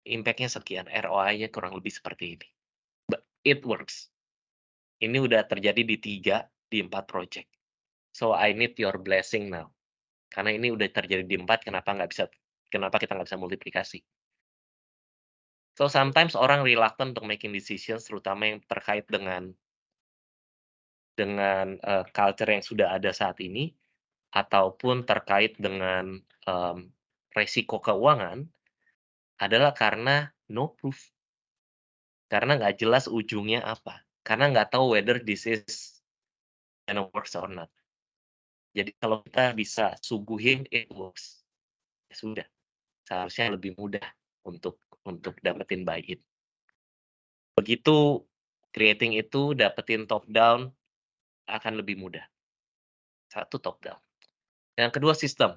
Impact-nya sekian, ROI-nya kurang lebih seperti ini. It works. Ini udah terjadi di 3, di 4 project. So, I need your blessing now. Karena ini udah terjadi di 4, kenapa kita nggak bisa multiplikasi. So, sometimes orang reluctant untuk making decisions, terutama yang terkait dengan culture yang sudah ada saat ini, ataupun terkait dengan, resiko keuangan, adalah karena no proof. Karena nggak jelas ujungnya apa. Karena nggak tahu whether this is gonna works or not. Jadi kalau kita bisa suguhin it works, ya sudah, seharusnya lebih mudah untuk dapetin buy in. Begitu creating itu dapetin top down akan lebih mudah. Satu top down. Yang kedua sistem.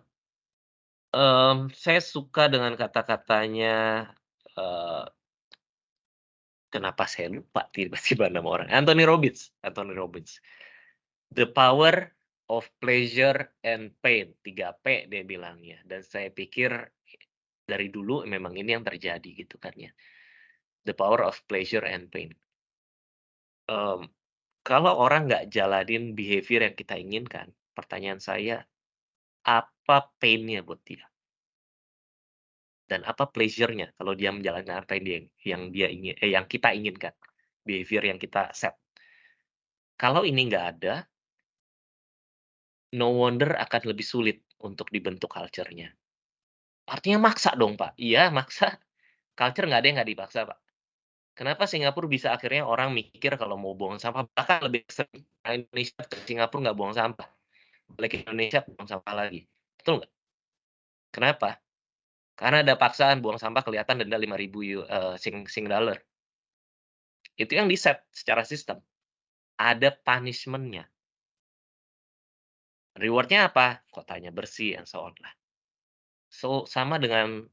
Saya suka dengan kata-katanya, eee, kenapa saya lupa tiba-tiba nama orang, Anthony Robbins, Anthony Robbins. The power of pleasure and pain, 3P dia bilangnya, dan saya pikir dari dulu memang ini yang terjadi gitu kan ya. The power of pleasure and pain. Kalau orang nggak jalanin behavior yang kita inginkan, pertanyaan saya, apa pain-nya buat dia? Dan apa pleasure-nya kalau dia menjalankan apa yang kita inginkan, behavior yang kita set. Kalau ini nggak ada, no wonder akan lebih sulit untuk dibentuk culture-nya. Artinya maksa dong, Pak. Iya, maksa. Culture nggak ada yang nggak dipaksa, Pak. Kenapa Singapura bisa akhirnya orang mikir kalau mau buang sampah, bahkan lebih ekstrem, Indonesia ke Singapura nggak buang sampah, balik ke Indonesia buang sampah lagi, betul nggak? Kenapa? Karena ada paksaan buang sampah kelihatan denda 5.000 Sing dollar. Itu yang di-set secara sistem. Ada punishment-nya. Reward-nya apa? Kotanya bersih and so on lah. So, sama dengan,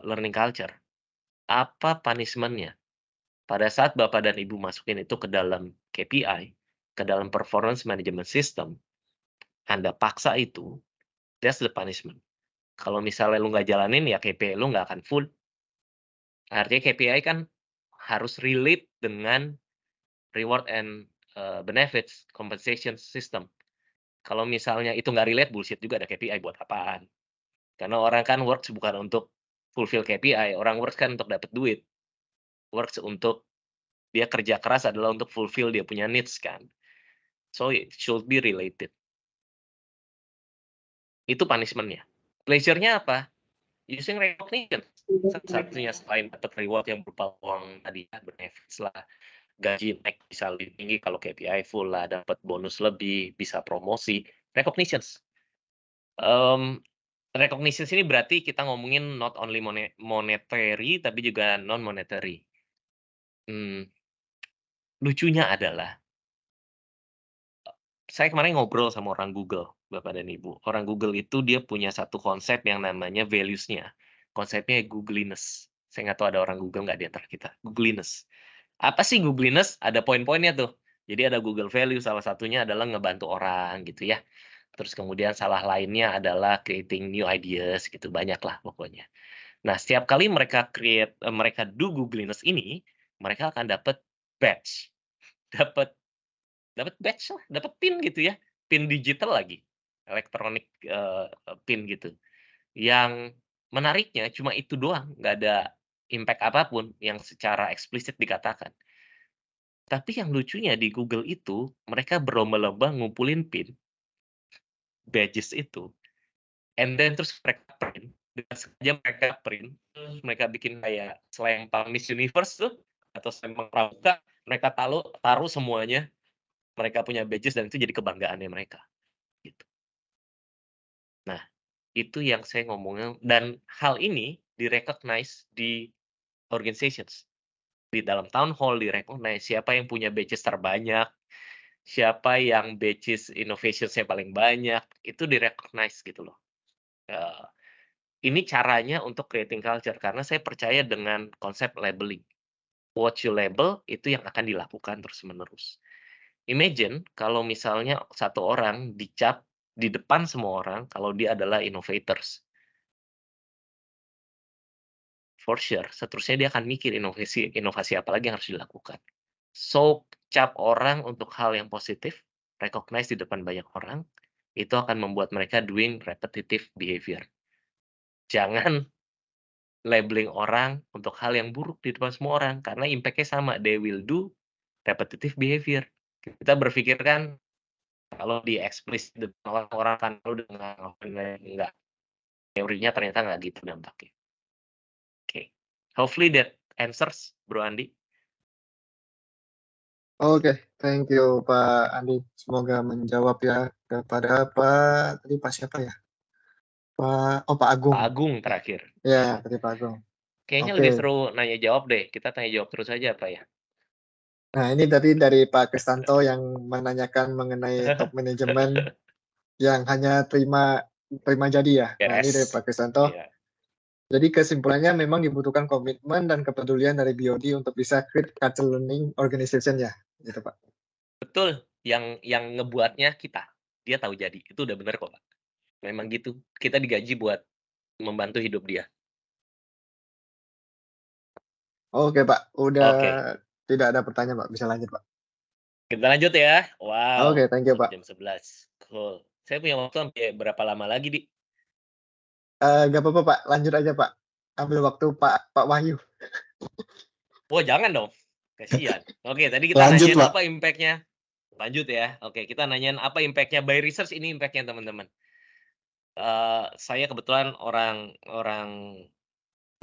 learning culture. Apa punishment-nya? Pada saat Bapak dan Ibu masukin itu ke dalam KPI, ke dalam performance management system, Anda paksa itu, that's the punishment. Kalau misalnya lu nggak jalanin, ya KPI lu nggak akan full. Artinya KPI kan harus relate dengan reward and, benefits compensation system. Kalau misalnya itu nggak relate, bullshit juga ada KPI buat apaan. Karena orang kan works bukan untuk fulfill KPI, orang works kan untuk dapat duit. Works untuk dia kerja keras adalah untuk fulfill dia punya needs kan. So, it should be related. Itu punishment-nya. Pleasure-nya apa? using recognition. Salah satunya selain dapat reward yang berupa uang tadi ya, benefits lah, gaji naik bisa lebih tinggi kalau KPI full lah, dapat bonus lebih, bisa promosi, recognitions. Recognitions ini berarti kita ngomongin not only monetary tapi juga non monetary. Lucunya adalah saya kemarin ngobrol sama orang Google, Bapak dan Ibu. Orang Google itu dia punya satu konsep yang namanya values-nya. Konsepnya googliness. Saya nggak tahu ada orang Google nggak di antara kita. Googliness. Apa sih googliness? Ada poin-poinnya tuh. Jadi ada Google value, salah satunya adalah ngebantu orang gitu ya. Terus kemudian salah lainnya adalah creating new ideas gitu, banyak lah pokoknya. Nah, setiap kali mereka do googliness ini, mereka akan dapat badge, dapat dapat badge lah, dapat pin gitu ya, pin digital lagi, elektronik, pin gitu. Yang menariknya cuma itu doang, nggak ada impact apapun yang secara eksplisit dikatakan. Tapi yang lucunya di Google itu, mereka berlomba-lomba ngumpulin pin, badges itu, and then terus mereka print, dengan sengaja mereka print, terus mereka bikin kayak selempang Miss Universe tuh, atau selempang pramuka, mereka taruh semuanya, mereka punya badges dan itu jadi kebanggaannya mereka, gitu. Nah, itu yang saya ngomongnya dan hal ini di-recognize di organizations. Di dalam town hall di-recognize siapa yang punya badges terbanyak, siapa yang badges innovation-nya paling banyak, itu di-recognize gitu loh. Ini caranya untuk creating culture, karena saya percaya dengan konsep labeling. What you label, itu yang akan dilakukan terus-menerus. Imagine kalau misalnya satu orang dicap di depan semua orang kalau dia adalah innovators. For sure, seterusnya dia akan mikir inovasi apa lagi yang harus dilakukan. So, cap orang untuk hal yang positif, recognize di depan banyak orang, itu akan membuat mereka doing repetitive behavior. Jangan labeling orang untuk hal yang buruk di depan semua orang, karena impact-nya sama, they will do repetitive behavior. Kita berpikir kan, kalau di-explicit di depan orang kan udah enggak, teorinya ternyata nggak gitu dampaknya. Oke. Hopefully that answers, Bro Andi. Oke, thank you Pak Andi. Semoga menjawab ya kepada Pak siapa ya? Pak Agung. Pak Agung terakhir. Ya, tadi Pak Agung. Kayaknya Oke. lebih seru nanya jawab deh. Kita tanya jawab terus aja, Pak ya. Nah, ini tadi dari Pak Kristanto yang menanyakan mengenai top manajemen yang hanya terima jadi ya. Nah, ini dari Beres. Pak Kristanto. Iya. Jadi kesimpulannya memang dibutuhkan komitmen dan kepedulian dari BOD untuk bisa create culture learning organization ya, gitu Pak. Betul. Yang ngebuatnya kita. Dia tahu jadi. Itu udah bener kok, Pak. Memang gitu. Kita digaji buat membantu hidup dia. Oke Pak, udah Oke. tidak ada pertanyaan Pak, bisa lanjut Pak. Kita lanjut ya. Wow. Oke, thank you Pak. Jam 11. Cool. Saya punya waktu sampai berapa lama lagi, Di? Nggak apa-apa Pak, lanjut aja Pak. Ambil waktu Pak Wahyu. Oh, jangan dong. Kasihan. Oke, tadi kita Lanjut, nanyain Pak. apa impact-nya. Lanjut ya. Oke, kita nanyain apa impact-nya. By research ini impact-nya, teman-teman. Saya kebetulan orang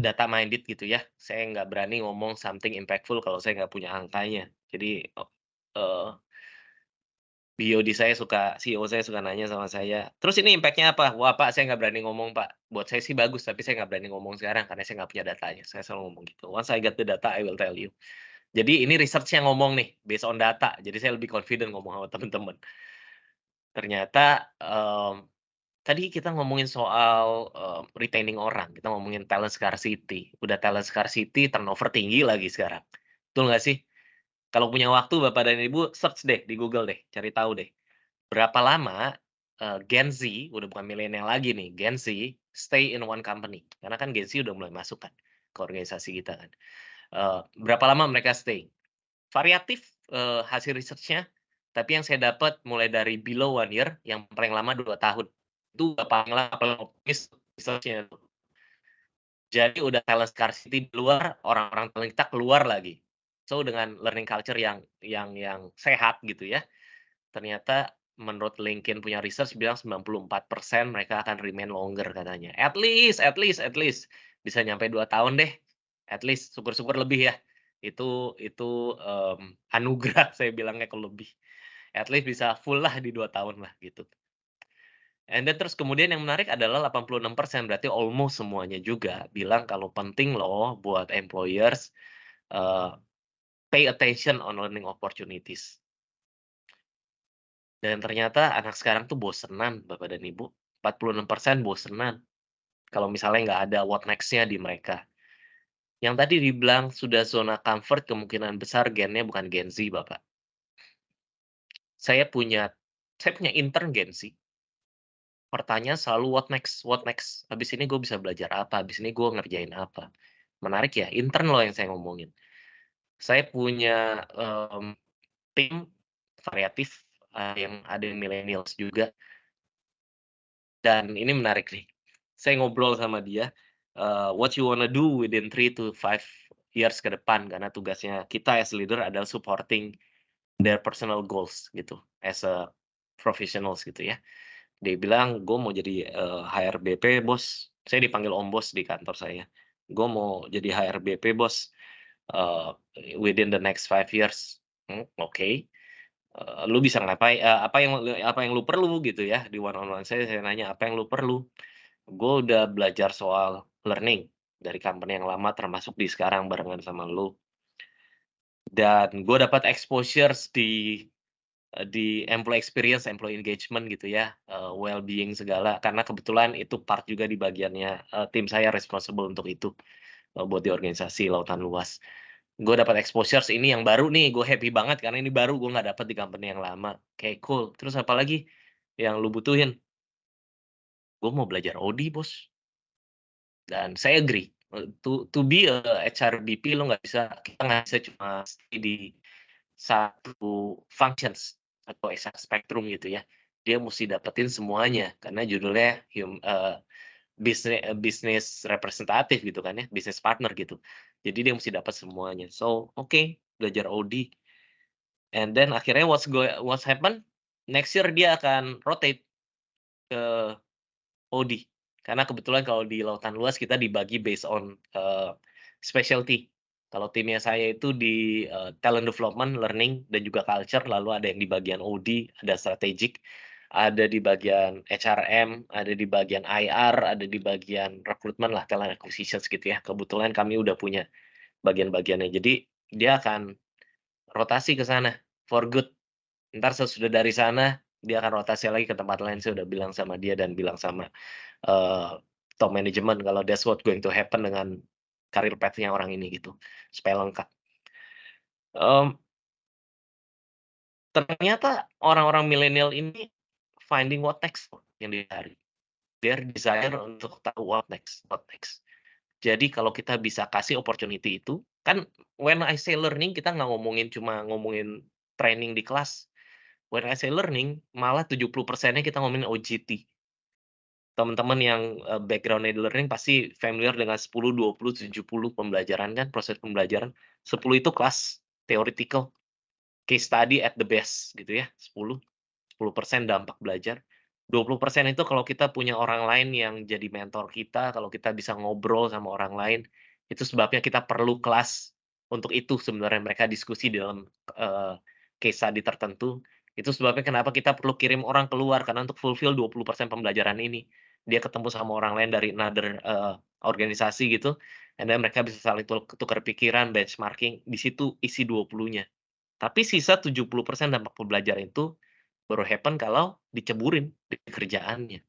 data minded gitu ya. Saya nggak berani ngomong something impactful kalau saya nggak punya angkanya. Jadi, BOD saya CEO saya suka nanya sama saya, "Terus ini impact-nya apa?" "Wah, Pak, saya nggak berani ngomong, Pak. Buat saya sih bagus, tapi saya nggak berani ngomong sekarang karena saya nggak punya datanya." Saya selalu ngomong gitu, "Once I get the data, I will tell you." Jadi ini research-nya ngomong nih, based on data. Jadi saya lebih confident ngomong sama teman-teman. Ternyata, tadi kita ngomongin soal, retaining orang, kita ngomongin talent scarcity. Udah talent scarcity, turnover tinggi lagi sekarang. Betul nggak sih? Kalau punya waktu Bapak dan Ibu, search deh di Google deh, cari tahu deh. Berapa lama, Gen Z, udah bukan milenial lagi nih, Gen Z stay in one company. Karena kan Gen Z udah mulai masuk kan ke organisasi kita kan. Berapa lama mereka stay? Variatif, hasil research-nya, tapi yang saya dapat mulai dari below 1 year, yang paling lama 2 tahun. Itu udah paling lama, paling optimis research-nya tuh. Jadi udah talent scarcity di luar, orang-orang talent kita keluar lagi. So, dengan learning culture yang sehat gitu ya, ternyata menurut LinkedIn punya research bilang 94% mereka akan remain longer katanya. At least bisa nyampe 2 tahun deh. At least syukur-syukur lebih ya. Itu anugerah saya bilangnya kalau lebih. At least bisa full lah di 2 tahun lah gitu. And then terus kemudian yang menarik adalah 86% berarti almost semuanya juga bilang kalau penting loh buat employers, pay attention on learning opportunities. Dan ternyata anak sekarang tuh bosenan Bapak dan Ibu, 46% bosenan kalau misalnya nggak ada what next-nya di mereka. Yang tadi dibilang sudah zona comfort kemungkinan besar gennya bukan Gen Z Bapak. Saya punya intern Gen Z, pertanyaan selalu what next, habis ini gue bisa belajar apa, habis ini gue ngerjain apa. Menarik ya, intern loh yang saya ngomongin. Saya punya, tim variatif, yang ada yang millennials juga. Dan ini menarik nih, saya ngobrol sama dia, what you wanna do within 3 to 5 years ke depan, karena tugasnya kita as leader adalah supporting their personal goals gitu, as a professionals gitu ya. Dia bilang, "Gue mau jadi, HRBP Bos." Saya dipanggil Om Bos di kantor saya. "Gue mau jadi HRBP Bos, within the next 5 years." Oke. Lu bisa ngapain apa yang lu perlu gitu ya, di one on one saya nanya, "Apa yang lu perlu?" Gue udah belajar soal learning dari company yang lama termasuk di sekarang barengan sama lu. Dan gue dapat exposures di employee experience, employee engagement gitu ya, well-being segala, karena kebetulan itu part juga di bagiannya, tim saya responsible untuk itu, buat di organisasi lautan luas. Gue dapat exposures ini yang baru nih, gue happy banget karena ini baru, gue nggak dapat di company yang lama. Oke, cool. Terus apa lagi yang lu butuhin? Gue mau belajar OD, Bos. Dan saya agree, to be a HRBP lo kita nggak bisa cuma stay di satu functions atau exact spectrum gitu ya. Dia mesti dapetin semuanya karena judulnya bisnis representatif gitu kan ya, business partner gitu. Jadi dia mesti dapat semuanya. So, oke, belajar OD. And then akhirnya what's happen, next year dia akan rotate ke OD. Karena kebetulan kalau di lautan luas kita dibagi based on, specialty. Kalau timnya saya itu di, talent development, learning, dan juga culture, lalu ada yang di bagian OD, ada strategic, ada di bagian HRM, ada di bagian IR, ada di bagian recruitment lah, talent acquisitions gitu ya. Kebetulan kami udah punya bagian-bagiannya. Jadi dia akan rotasi ke sana for good. Entar sesudah dari sana, dia akan rotasi lagi ke tempat lain. Saya udah bilang sama dia dan bilang sama top management kalau that's what going to happen dengan karir path-nya orang ini gitu, supaya lengkap. Mmm, Ternyata orang-orang milenial ini finding what next yang dicari. Their desire untuk tahu what next what next. Jadi kalau kita bisa kasih opportunity itu, kan when I say learning kita nggak ngomongin training di kelas. When I say learning, malah 70%-nya kita ngomongin OJT. Teman-teman yang, background-nya di learning pasti familiar dengan 10, 20, 70 pembelajaran kan, proses pembelajaran. 10 itu kelas theoretical, case study at the best gitu ya, 10% dampak belajar. 20% itu kalau kita punya orang lain yang jadi mentor kita, kalau kita bisa ngobrol sama orang lain, itu sebabnya kita perlu kelas untuk itu sebenarnya mereka diskusi di dalam, case study tertentu. Itu sebabnya kenapa kita perlu kirim orang keluar, karena untuk fulfill 20% pembelajaran ini. Dia ketemu sama orang lain dari another, organisasi gitu, and then mereka bisa saling tukar pikiran, benchmarking, di situ isi 20-nya. Tapi sisa 70% dampak pembelajaran itu baru happen kalau diceburin di kerjaannya.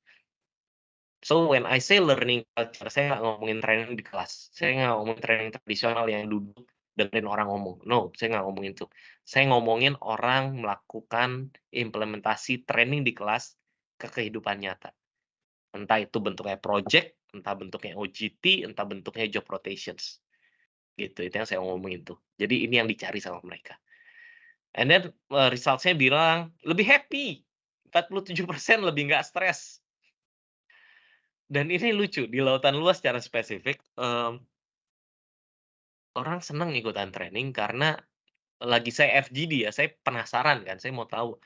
So when I say learning culture, saya nggak ngomongin training di kelas. Saya nggak ngomongin training tradisional yang duduk dengerin orang ngomong. No, saya nggak ngomongin itu. Saya ngomongin orang melakukan implementasi training di kelas ke kehidupan nyata. Entah itu bentuknya project, entah bentuknya OJT, entah bentuknya job rotations. Gitu, itu yang saya ngomongin tuh. Jadi ini yang dicari sama mereka. And then, results-nya bilang lebih happy, 47% lebih nggak stres. Dan ini lucu, di lautan luas secara spesifik, orang seneng ikutan training karena lagi saya FGD ya, saya penasaran kan, saya mau tahu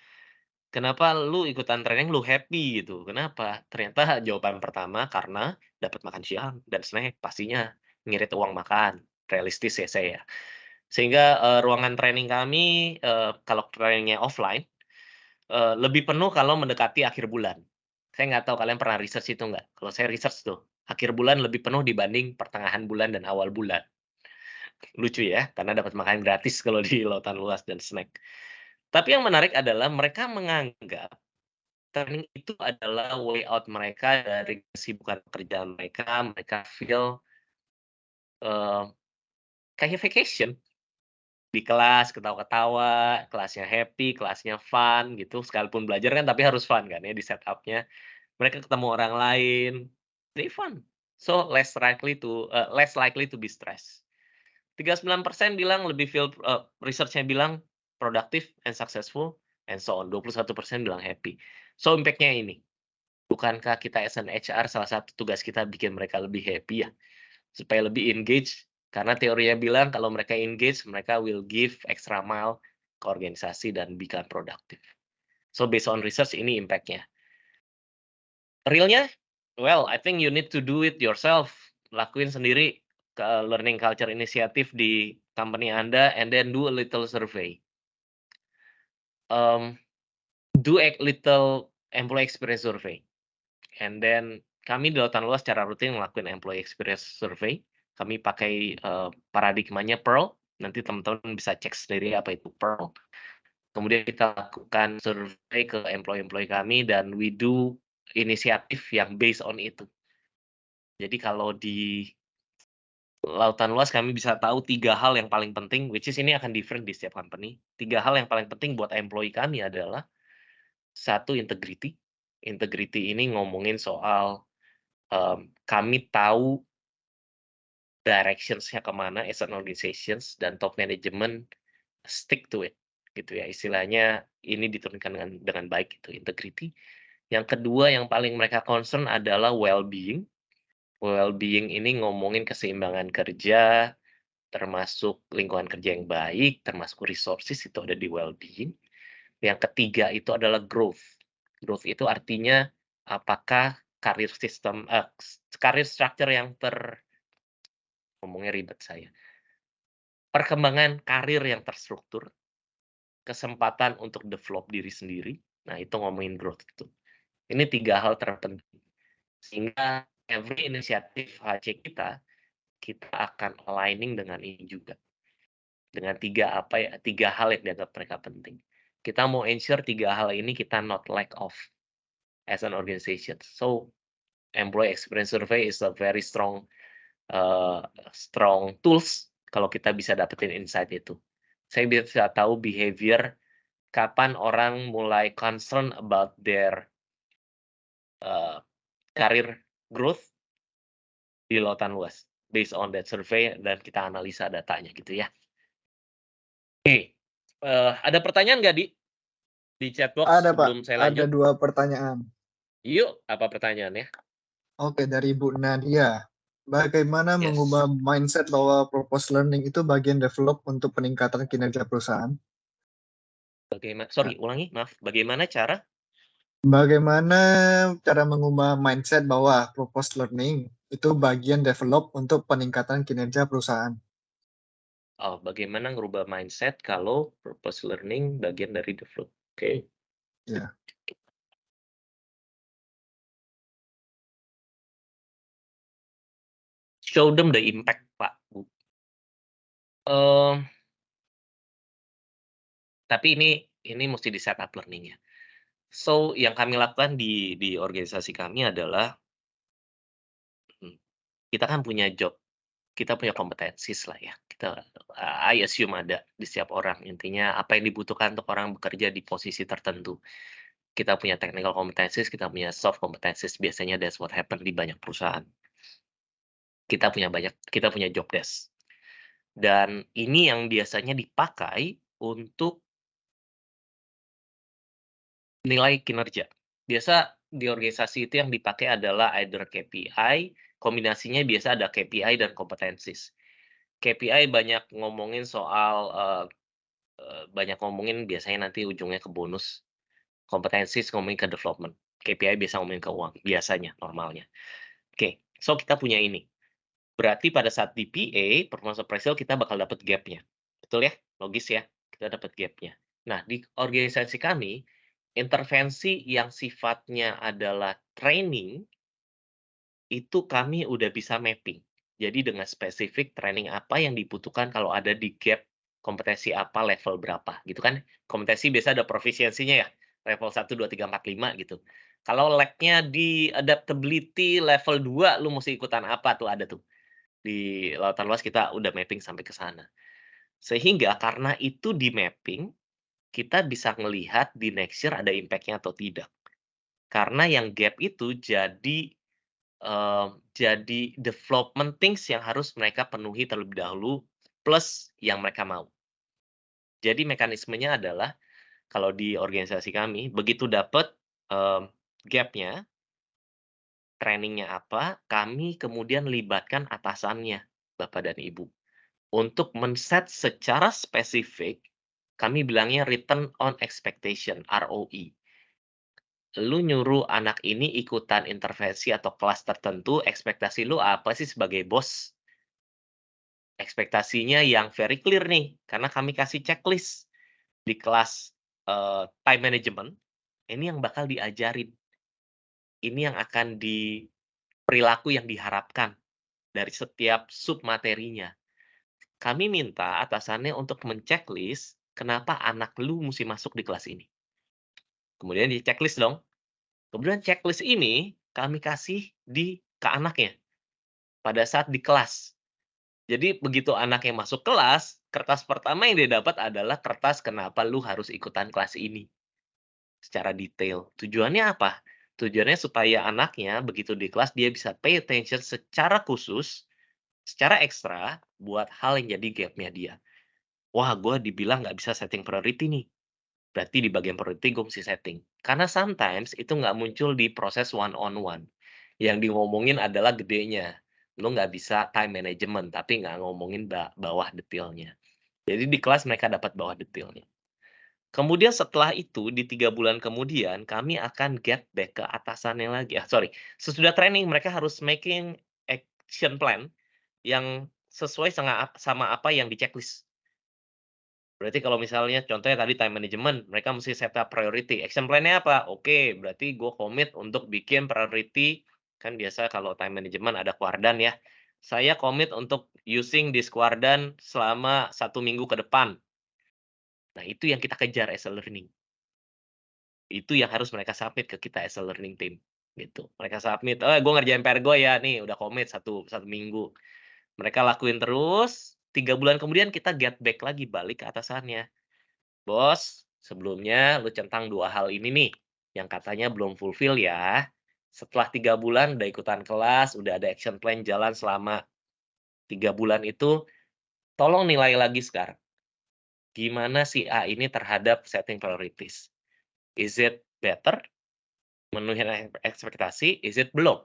Kenapa lu ikutan training, lu happy gitu, kenapa? Ternyata jawaban pertama karena dapat makan siang dan snack, pastinya ngirit uang makan, realistis ya saya. Sehingga, ruangan training kami, kalau trainingnya offline, lebih penuh kalau mendekati akhir bulan. Saya nggak tahu kalian pernah research itu nggak? Kalau saya research tuh, akhir bulan lebih penuh dibanding pertengahan bulan dan awal bulan. Lucu ya, karena dapat makan gratis kalau di lautan luas dan snack. Tapi yang menarik adalah mereka menganggap training itu adalah way out mereka dari kesibukan pekerjaan mereka, mereka feel, eee, kayak vacation. Di kelas ketawa-ketawa, kelasnya happy, kelasnya fun gitu, sekalipun belajar kan tapi harus fun kan ya di setup-nya. Mereka ketemu orang lain, they fun. So less likely to be stressed. 39% bilang lebih feel research-nya bilang productive and successful and so on. 21% bilang happy. So impact-nya ini, bukankah kita as an HR salah satu tugas kita bikin mereka lebih happy ya? Supaya lebih engage, karena teorinya bilang kalau mereka engage, mereka will give extra mile ke organisasi dan become productive. So based on research ini impact-nya. Realnya, well, I think you need to do it yourself. Lakuin sendiri ke learning culture initiative di company Anda, and then do a little survey. Do a little employee experience survey. And then kami di Lautan Luas secara rutin ngelakuin employee experience survey. Kami pakai, paradigmanya Pearl, nanti teman-teman bisa cek sendiri apa itu Pearl. Kemudian kita lakukan survei ke employee-employee kami dan we do inisiatif yang based on itu. Jadi kalau di Lautan Luas kami bisa tahu 3 hal yang paling penting, which is ini akan different di setiap company. 3 hal yang paling penting buat employee kami adalah, 1 integrity. Integrity ini ngomongin soal, kami tahu directions-nya kemana as an organizations dan top management stick to it, gitu ya. Istilahnya ini diturunkan dengan baik gitu, integrity. Yang kedua yang paling mereka concern adalah well-being. Well-being ini ngomongin keseimbangan kerja, termasuk lingkungan kerja yang baik, termasuk resources itu ada di well-being. Yang ketiga itu adalah growth. Growth itu artinya apakah career system, career structure yang ngomongnya ribet saya. Perkembangan karir yang terstruktur, kesempatan untuk develop diri sendiri, nah itu ngomongin growth itu. Ini 3 hal terpenting. Sehingga every inisiatif HC kita akan aligning dengan ini juga. Dengan 3 hal yang dianggap mereka penting. Kita mau ensure 3 hal ini kita not lack of as an organization. So, employee experience survey is a very strong tools kalau kita bisa dapetin insight itu. Saya bisa tahu behavior kapan orang mulai concern about their career growth di Lautan Luas based on that survey dan kita analisa datanya gitu ya. Oke, ada pertanyaan nggak di chat box Ada, Pak. sebelum saya Ada lanjut? 2 pertanyaan. Yuk, apa pertanyaannya? Oke, dari Bu Nadia. Bagaimana Yes. mengubah mindset bahwa purpose learning itu bagian develop untuk peningkatan kinerja perusahaan? Ulangi, maaf. Bagaimana cara? Bagaimana cara mengubah mindset bahwa purpose learning itu bagian develop untuk peningkatan kinerja perusahaan? Bagaimana ngerubah mindset kalau purpose learning bagian dari develop? Oke. Ya. Show them the impact, Pak, Bu. Tapi ini mesti di setup learning-nya. So, yang kami lakukan di organisasi kami adalah, kita kan punya job, kita punya kompetensis lah ya. I assume ada di setiap orang. Intinya apa yang dibutuhkan untuk orang bekerja di posisi tertentu. Kita punya technical competencies, kita punya soft competencies, biasanya that's what happen di banyak perusahaan. Kita punya job desk. Dan ini yang biasanya dipakai untuk nilai kinerja. Biasa di organisasi itu yang dipakai adalah either KPI, kombinasinya biasa ada KPI dan competencies. KPI banyak ngomongin soal, banyak ngomongin biasanya nanti ujungnya ke bonus. kompetensi ngomongin ke development, KPI biasa ngomongin ke uang, biasanya, normalnya. Oke, so kita punya ini. Berarti pada saat di PA, performance appraisal kita bakal dapat gap-nya. Betul ya? Logis ya? Kita dapat gap-nya. Nah, di organisasi kami, intervensi yang sifatnya adalah training, itu kami udah bisa mapping. Jadi dengan spesifik training apa yang dibutuhkan kalau ada di gap kompetensi apa, level berapa, gitu kan. Kompetensi biasa ada proficiency-nya ya, level 1, 2, 3, 4, 5 gitu. Kalau lag-nya di adaptability level 2, lu mesti ikutan apa tuh, ada tuh. Di lautan luas kita udah mapping sampai ke sana. Sehingga karena itu di-mapping, kita bisa ngelihat di next year ada impact-nya atau tidak. Karena yang gap itu jadi development things yang harus mereka penuhi terlebih dahulu, plus yang mereka mau. Jadi mekanismenya adalah, kalau di organisasi kami, begitu dapat, gap-nya, training-nya apa, kami kemudian libatkan atasannya, Bapak dan Ibu. Untuk men-set secara spesifik, kami bilangnya return on expectation, ROE. Lu nyuruh anak ini ikutan intervensi atau kelas tertentu, ekspektasi lu apa sih sebagai bos? Ekspektasinya yang very clear nih, karena kami kasih checklist di kelas, time management, ini yang bakal diajarin. Ini yang akan perilaku yang diharapkan dari setiap sub materinya. Kami minta atasannya untuk men-checklist, kenapa anak lu mesti masuk di kelas ini. Kemudian di-checklist dong. Kemudian checklist ini kami kasih ke anaknya, pada saat di kelas. Jadi begitu anaknya masuk kelas, kertas pertama yang dia dapat adalah kertas kenapa lu harus ikutan kelas ini, secara detail. Tujuannya apa? Tujuannya supaya anaknya begitu di kelas dia bisa pay attention secara khusus, secara ekstra, buat hal yang jadi gap-nya dia. Wah, gue dibilang nggak bisa setting priority nih. Berarti di bagian priority gue mesti setting. Karena sometimes itu nggak muncul di proses one on one. Yang ngomongin adalah gedenya. Lu nggak bisa time management, tapi nggak ngomongin bawah detailnya. Jadi di kelas mereka dapat bawah detailnya. Kemudian setelah itu, di 3 bulan kemudian, kami akan get back ke atasannya lagi. Sesudah training mereka harus making action plan yang sesuai sama apa yang di checklist. Berarti kalau misalnya contohnya tadi time management, mereka mesti set up priority. Action plan-nya apa? Oke, berarti gue komit untuk bikin priority, kan biasa kalau time management ada kuardan ya. Saya komit untuk using this kuardan selama 1 minggu ke depan. Nah, itu yang kita kejar as a learning. Itu yang harus mereka submit ke kita as a learning team, gitu. Mereka submit, gue ngerjain PR gue ya, nih udah komit satu minggu." Mereka lakuin terus, 3 bulan kemudian kita get back lagi, balik ke atasannya. "Bos, sebelumnya lu centang 2 hal ini nih, yang katanya belum fulfill ya. Setelah 3 bulan udah ikutan kelas, udah ada action plan jalan selama 3 bulan itu, tolong nilai lagi sekarang. Gimana si A ini terhadap setting priorities? Is it better? Menuhin ekspektasi? Is it belum?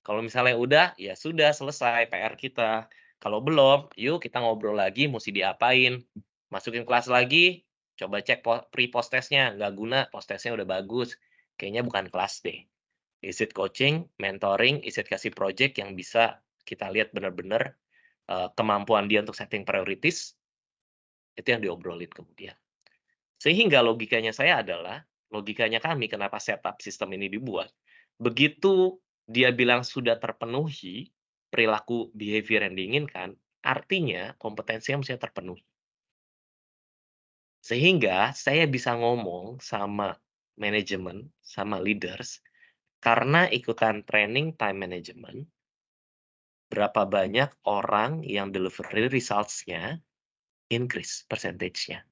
Kalau misalnya udah, ya sudah selesai PR kita. Kalau belum, yuk kita ngobrol lagi mesti diapain. Masukin kelas lagi, coba cek pre-post testnya, nggak guna, post testnya udah bagus. Kayaknya bukan kelas deh. Is it coaching, mentoring, is it kasih project yang bisa kita lihat benar-benar kemampuan dia untuk setting priorities, itu yang diobrolin kemudian. Sehingga logikanya saya adalah, logikanya kami kenapa setup sistem ini dibuat, begitu dia bilang sudah terpenuhi perilaku behavior yang diinginkan, artinya kompetensinya mesti terpenuhi. Sehingga saya bisa ngomong sama manajemen, sama leaders, karena ikutan training time management, berapa banyak orang yang delivery results-nya increase percentage-nya.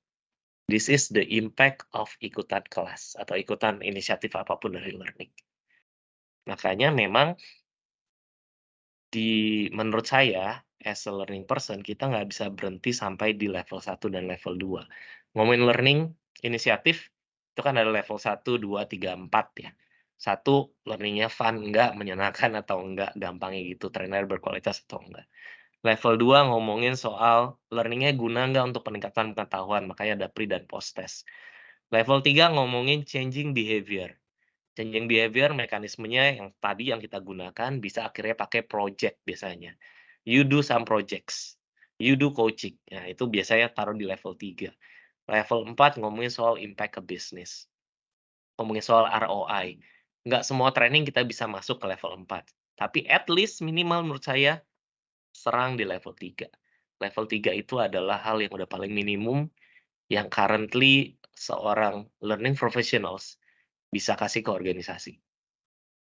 This is the impact of ikutan kelas atau ikutan inisiatif apapun dari learning. Makanya memang menurut saya, as a learning person, kita nggak bisa berhenti sampai di level 1 dan level 2. Ngomongin learning, inisiatif, itu kan ada level 1, 2, 3, 4 ya. 1, learning-nya fun, enggak, menyenangkan atau enggak, gampangnya gitu, trainer berkualitas atau enggak. Level 2 ngomongin soal learning-nya guna nggak untuk peningkatan pengetahuan, makanya ada pre dan post test. Level 3 ngomongin changing behavior. Changing behavior mekanismenya yang tadi yang kita gunakan bisa akhirnya pakai project biasanya. You do some projects, you do coaching. Nah, itu biasanya taruh di level 3. Level 4 ngomongin soal impact ke bisnis, ngomongin soal ROI. Nggak semua training kita bisa masuk ke level 4, tapi at least minimal menurut saya serang di level 3. Level 3 itu adalah hal yang udah paling minimum yang currently seorang learning professionals bisa kasih ke organisasi.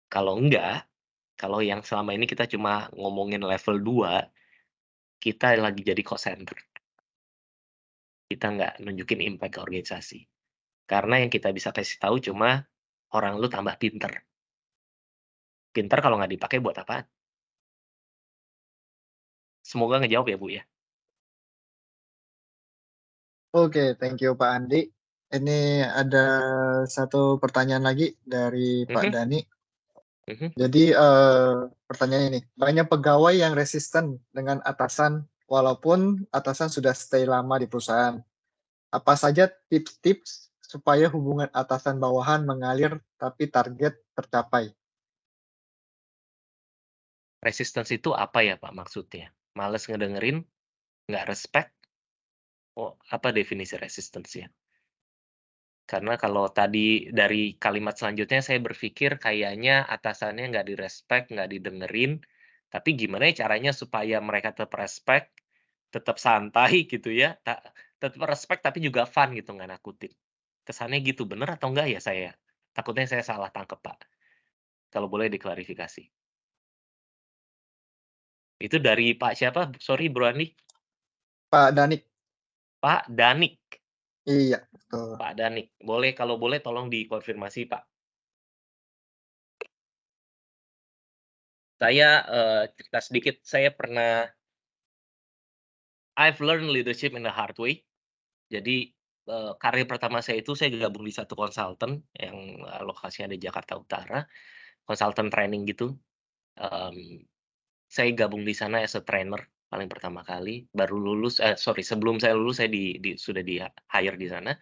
Kalau enggak, kalau yang selama ini kita cuma ngomongin level 2, kita lagi jadi cost center. Kita nggak nunjukin impact ke organisasi. Karena yang kita bisa kasih tahu cuma orang lu tambah pinter. Pinter kalau nggak dipakai buat apaan? Semoga ngejawab ya, Bu, ya. Oke, thank you Pak Andi. Ini ada satu pertanyaan lagi dari Pak Mhm Dani. mhm. Jadi pertanyaannya ini, banyak pegawai yang resisten dengan atasan walaupun atasan sudah stay lama di perusahaan. Apa saja tips-tips supaya hubungan atasan bawahan mengalir tapi target tercapai? Resistance itu apa ya, Pak, maksudnya? Males ngedengerin, nggak respect? Oh, apa definisi resistance ya? Karena kalau tadi dari kalimat selanjutnya saya berpikir kayaknya atasannya nggak di-respect, nggak didengerin, tapi gimana ya caranya supaya mereka tetap respect, tetap santai gitu ya, tetap respect tapi juga fun gitu nggak nakutin. Kesannya gitu, bener atau enggak ya saya? Takutnya saya salah tangkep, Pak. Kalau boleh diklarifikasi. Itu dari Pak siapa? Sorry Bro Andi. Pak Danik. Pak Danik. Iya, betul. Pak Danik. Boleh kalau boleh tolong dikonfirmasi, Pak. Saya, cerita sedikit, saya pernah I've learned leadership in the hard way. Jadi, karir pertama saya itu saya gabung di satu konsultan yang, lokasinya di Jakarta Utara, konsultan training gitu. Mmm, saya gabung di sana as a trainer paling pertama kali, baru lulus sorry sebelum saya lulus saya sudah di-hire di sana.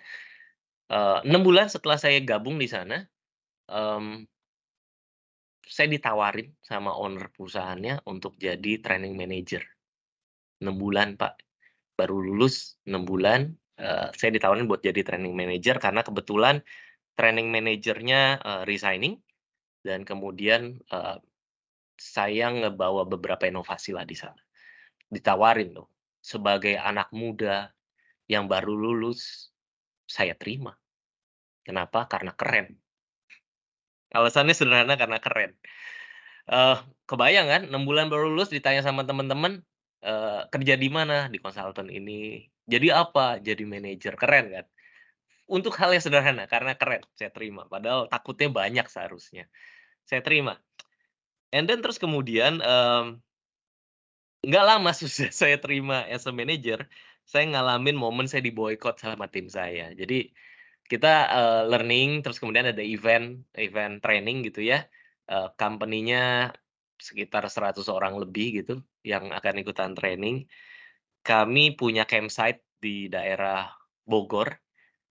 6 bulan setelah saya gabung di sana, mmm, saya ditawarin sama owner perusahaannya untuk jadi training manager. 6 bulan, Pak. Baru lulus 6 bulan, saya ditawarin buat jadi training manager karena kebetulan training manajernya, resigning dan kemudian, saya ngebawa beberapa inovasi lah di sana. Ditawarin loh, sebagai anak muda yang baru lulus, saya terima. Kenapa? Karena keren. Alasannya sederhana karena keren. Eee, kebayang kan 6 bulan baru lulus ditanya sama temen-temen, "Kerja di mana?" "Di konsultan ini." "Jadi apa?" "Jadi manajer." Keren kan? Untuk hal yang sederhana, karena keren, saya terima. Padahal takutnya banyak seharusnya. Saya terima. And then terus kemudian, nggak lama sesudah saya terima as a manager, saya ngalamin momen saya diboikot sama tim saya. Jadi kita, learning, terus kemudian ada event event training gitu ya, company-nya sekitar 100 orang lebih gitu, yang akan ikutan training. Kami punya campsite di daerah Bogor.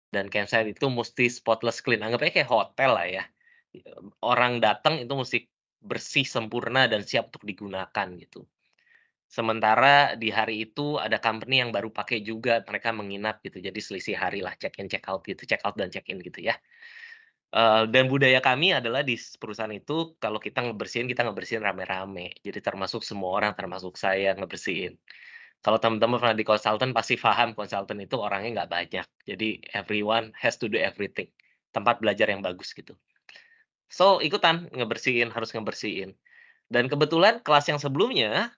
Dan campsite itu musti spotless clean, anggap aja kayak hotel lah ya. Orang datang itu musti bersih, sempurna, dan siap untuk digunakan gitu. Sementara di hari itu ada company yang baru pakai juga, mereka menginap gitu, jadi selisih hari lah, check in, check out gitu, check out dan check in gitu ya. Dan budaya kami adalah di perusahaan itu kalau kita ngebersihin rame-rame. Jadi termasuk semua orang, termasuk saya ngebersihin. Kalau teman-teman pernah di konsultan pasti paham konsultan itu orangnya nggak banyak. Jadi everyone has to do everything. Tempat belajar yang bagus gitu. So, ikutan ngebersihin, harus ngebersihin. Dan kebetulan kelas yang sebelumnya,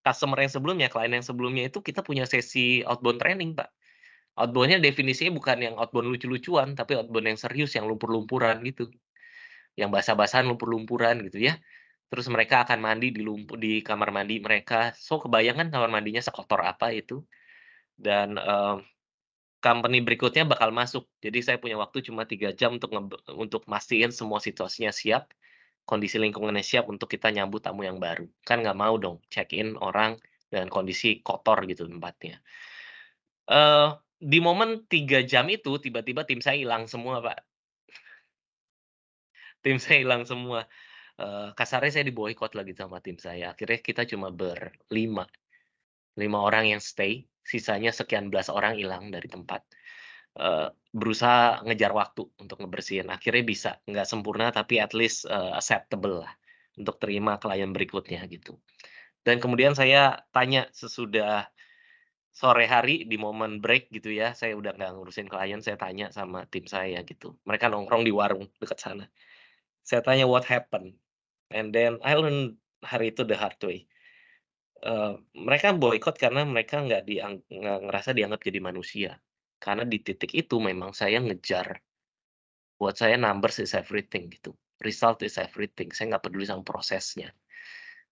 customer yang sebelumnya, klien yang sebelumnya itu kita punya sesi outbound training, Pak. Outbound-nya definisinya bukan yang outbound lucu-lucuan, tapi outbound yang serius, yang lumpur-lumpuran gitu. Yang basah-basahan, lumpur-lumpuran gitu ya. Terus mereka akan mandi di kamar mandi mereka. So, kebayang kan kamar mandinya sekotor apa itu. Dan, company berikutnya bakal masuk. Jadi saya punya waktu cuma 3 jam untuk mastiin semua situasinya siap, kondisi lingkungannya siap untuk kita nyambut tamu yang baru. Kan nggak mau dong check in orang dengan kondisi kotor gitu tempatnya. Di momen 3 jam itu tiba-tiba tim saya hilang semua, Pak. Tim saya hilang semua, kasarnya saya diboikot lagi sama tim saya. Akhirnya kita cuma berlima, 5 orang yang stay, sisanya sekian belas orang hilang dari tempat. Berusaha ngejar waktu untuk ngebersihin, akhirnya bisa, nggak sempurna tapi at least, acceptable lah untuk terima klien berikutnya gitu. Dan kemudian saya tanya sesudah sore hari di momen break gitu ya, saya udah nggak ngurusin klien, saya tanya sama tim saya gitu. Mereka nongkrong di warung dekat sana. Saya tanya, "What happened?" And then I learn hari itu the hard way. Mereka boikot karena mereka nggak ngerasa dianggap jadi manusia. Karena di titik itu memang saya ngejar, buat saya numbers is everything gitu, result is everything, saya nggak peduli sama prosesnya.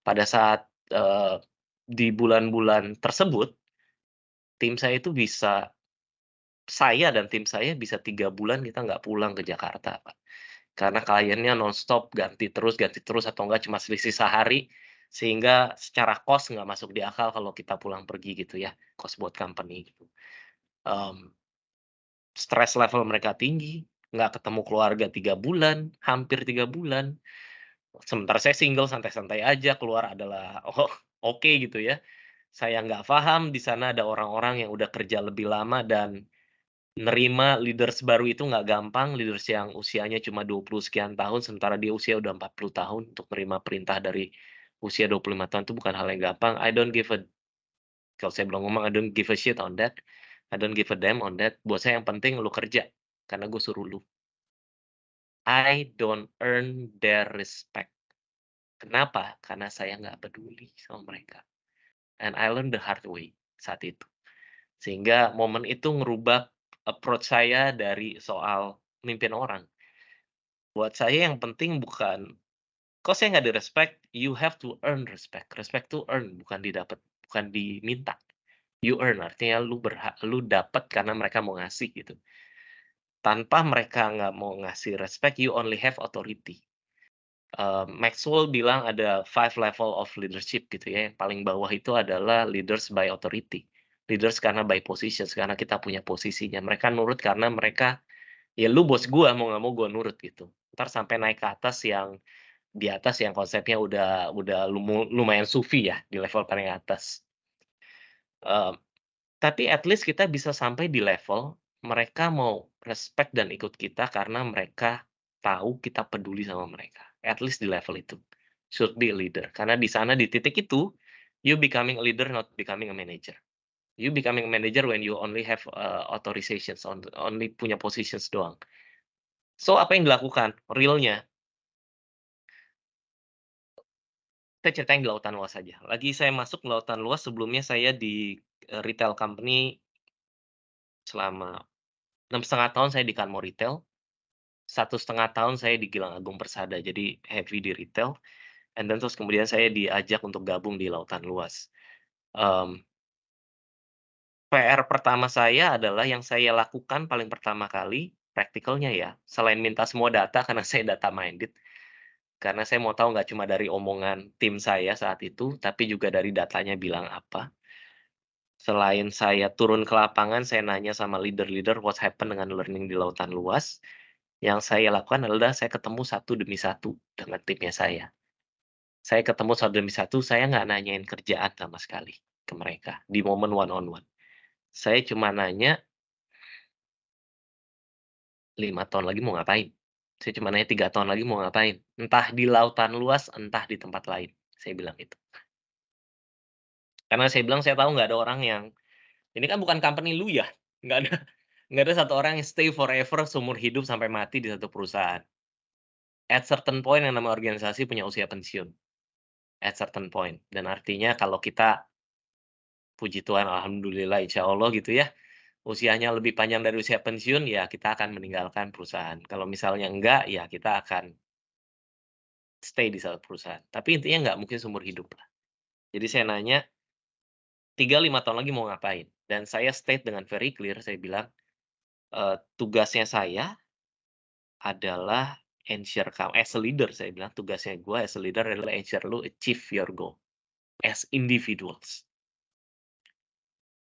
Pada saat, di bulan-bulan tersebut, tim saya itu bisa saya dan tim saya bisa 3 bulan kita nggak pulang ke Jakarta, Pak. Karena kliennya nonstop ganti terus atau enggak cuma selisih sehari, sehingga secara cost nggak masuk di akal kalau kita pulang pergi gitu ya, cost buat company gitu. Mmm, Stres level mereka tinggi, nggak ketemu keluarga 3 bulan, hampir 3 bulan. Sementara saya single santai-santai aja, keluar adalah oke gitu ya. Saya nggak paham di sana ada orang-orang yang udah kerja lebih lama dan nerima leaders baru itu nggak gampang, leaders yang usianya cuma 20 sekian tahun, sementara dia usia udah 40 tahun untuk menerima perintah dari usia 25 tahun itu bukan hal yang gampang. I don't give a Kalau saya bilang ngomong, I don't give a shit on that, I don't give a damn on that. Buat saya yang penting lu kerja, karena gue suruh lu. I don't earn their respect. Kenapa? Karena saya nggak peduli sama mereka, and I learn the hard way saat itu. Sehingga momen itu ngerubah approach saya dari soal mimpin orang. Buat saya yang penting bukan, kok saya nggak di-respect, you have to earn respect. Respect to earn, bukan didapat, bukan diminta. You earn, artinya lu dapat karena mereka mau ngasih gitu. Tanpa mereka nggak mau ngasih respect, you only have authority. Maxwell bilang ada 5 level of leadership gitu ya, yang paling bawah itu adalah leaders by authority. Leaders karena by positions, karena kita punya posisinya. Mereka nurut karena mereka, ya lu bos gua, mau nggak mau gua nurut gitu. Entar sampai naik ke atas yang di atas yang konsepnya udah lumayan sufi ya, di level paling atas. Mmm, tapi at least kita bisa sampai di level mereka mau respect dan ikut kita karena mereka tahu kita peduli sama mereka, at least di level itu. Should be a leader, karena di sana di titik itu, you becoming a leader not becoming a manager. You becoming a manager when you only have, authorizations, only punya positions doang. So apa yang dilakukan realnya, kita ceritain di lautan luas aja. Lagi saya masuk lautan luas, sebelumnya saya di, retail company selama 6,5 tahun saya di Kanmo Retail, 1,5 tahun saya di Gilang Agung Persada, jadi heavy di retail, and then terus kemudian saya diajak untuk gabung di lautan luas. PR pertama saya adalah yang saya lakukan paling pertama kali, praktikalnya ya, selain minta semua data karena saya data minded, karena saya mau tahu nggak cuma dari omongan tim saya saat itu, tapi juga dari datanya bilang apa. Selain saya turun ke lapangan, saya nanya sama leader-leader what happen dengan learning di lautan luas, yang saya lakukan adalah saya ketemu satu demi satu dengan timnya saya. Saya ketemu satu demi satu, saya nggak nanyain kerjaan sama sekali ke mereka di momen one on one. Saya cuma nanya, 5 tahun lagi mau ngapain? Saya cuma nanya 3 tahun lagi mau ngapain? Entah di lautan luas, entah di tempat lain, saya bilang itu. Karena saya bilang saya tahu nggak ada orang yang, ini kan bukan company lu ya, nggak ada nggak ada satu orang yang stay forever seumur hidup sampai mati di satu perusahaan. At certain point yang namanya organisasi punya usia pensiun, at certain point. Dan artinya kalau kita, puji Tuhan, alhamdulillah, insya Allah gitu ya, usianya lebih panjang dari usia pensiun, ya kita akan meninggalkan perusahaan. Kalau misalnya enggak, ya kita akan stay di satu perusahaan. Tapi intinya nggak mungkin seumur hidup lah. Jadi saya nanya, 3, 5 tahun lagi mau ngapain? Dan saya state dengan very clear, saya bilang, tugasnya saya adalah ensure kamu as a leader, saya bilang tugasnya gue as a leader adalah ensure lu achieve your goal as individuals.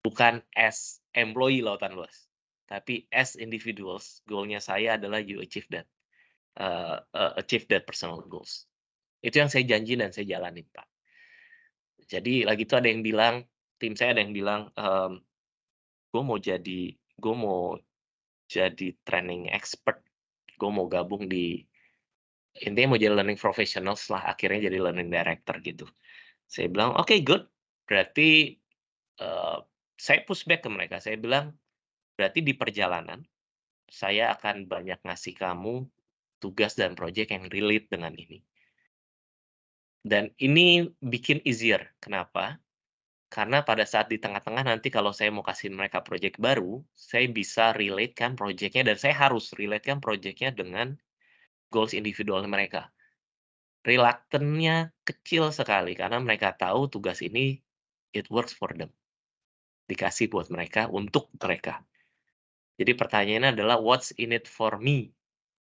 bukan as employee Lautan Luas, tapi as individuals, goal-nya saya adalah you achieve that personal goals. Itu yang saya janji dan saya jalanin, Pak. Jadi lagi itu ada yang bilang, tim saya ada yang bilang, gue mau jadi training expert, gue mau gabung intinya mau jadi learning professional setelah akhirnya jadi learning director gitu. Saya bilang, oke, good. Berarti saya push back ke mereka. Saya bilang, berarti di perjalanan saya akan banyak ngasih kamu tugas dan project yang relate dengan ini. Dan ini bikin easier. Kenapa? Karena pada saat di tengah-tengah nanti kalau saya mau kasih mereka project baru, saya bisa relate-kan project-nya dan saya harus relate-kan project-nya dengan goals individual mereka. Reluctant-nya kecil sekali karena mereka tahu tugas ini it works for them. Dikasih buat mereka, untuk mereka. Jadi pertanyaannya adalah what's in it for me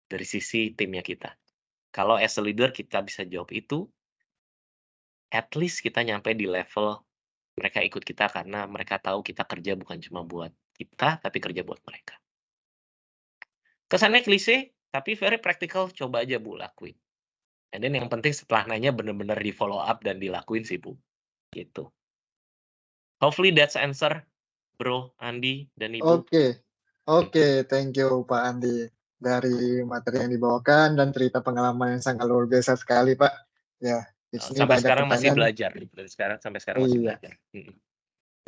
dari sisi timnya kita. Kalau as a leader kita bisa jawab itu, at least kita nyampe di level mereka ikut kita karena mereka tahu kita kerja bukan cuma buat kita, tapi kerja buat mereka. Kesannya klise, tapi very practical, coba aja Bu lakuin. And then yang penting setelah nanya bener-bener di follow up dan dilakuin sih Bu. Gitu. Hopefully that's answer, Bro Andi dan Ibu. Oke, thank you Pak Andi. Dari materi yang dibawakan dan cerita pengalaman yang sangat luar biasa sekali Pak. Ya, di sini Sampai banyak sekarang masih pertanyaan. belajar. Sampai sekarang masih Iya. belajar.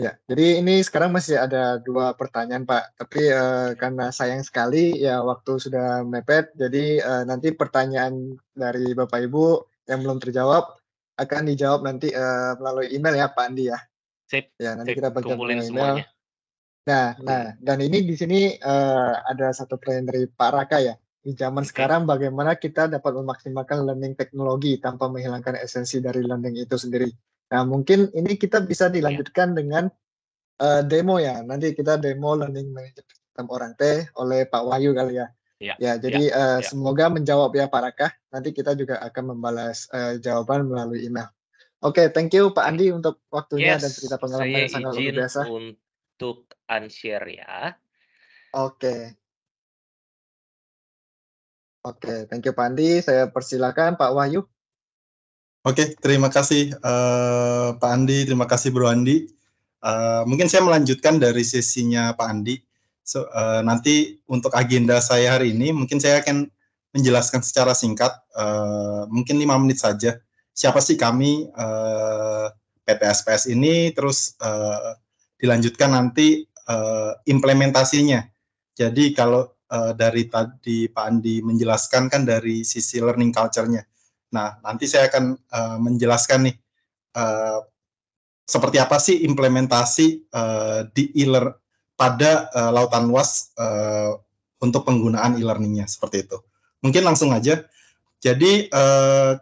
Ya, jadi ini sekarang masih ada 2 pertanyaan Pak, tapi karena sayang sekali ya waktu sudah mepet, jadi nanti pertanyaan dari Bapak Ibu yang belum terjawab akan dijawab nanti melalui email ya Pak Andi ya. Sip, Ya, nanti sip. kita baca Kumpulin melalui email. semuanya. Nah, dan ini di sini ada satu pertanyaan dari Pak Raka ya. Di zaman sekarang bagaimana kita dapat memaksimalkan learning teknologi tanpa menghilangkan esensi dari learning itu sendiri. Nah, mungkin ini kita bisa dilanjutkan dengan demo ya. Nanti kita demo learning management system orang T oleh Pak Wahyu kali ya. Ya, jadi semoga menjawab ya Pak Raka. Nanti kita juga akan membalas jawaban melalui email. Oke, thank you Pak Andi untuk waktunya dan cerita pengalaman yang sangat luar biasa. Saya izin untuk unshare ya. Oke, thank you Pak Andi. Saya persilakan Pak Wahyu. Oke, terima kasih Pak Andi, terima kasih Bro Andi. Mungkin saya melanjutkan dari sesinya Pak Andi. Nanti untuk agenda saya hari ini, mungkin saya akan menjelaskan secara singkat, mungkin 5 menit saja. Siapa sih kami PT SPS ini, terus dilanjutkan nanti implementasinya. Jadi kalau dari tadi Pak Andi menjelaskan kan dari sisi learning culture-nya. Nah, nanti saya akan menjelaskan nih seperti apa sih implementasi di pada Lautan Luas untuk penggunaan e-learning-nya, seperti itu. Mungkin langsung aja. Jadi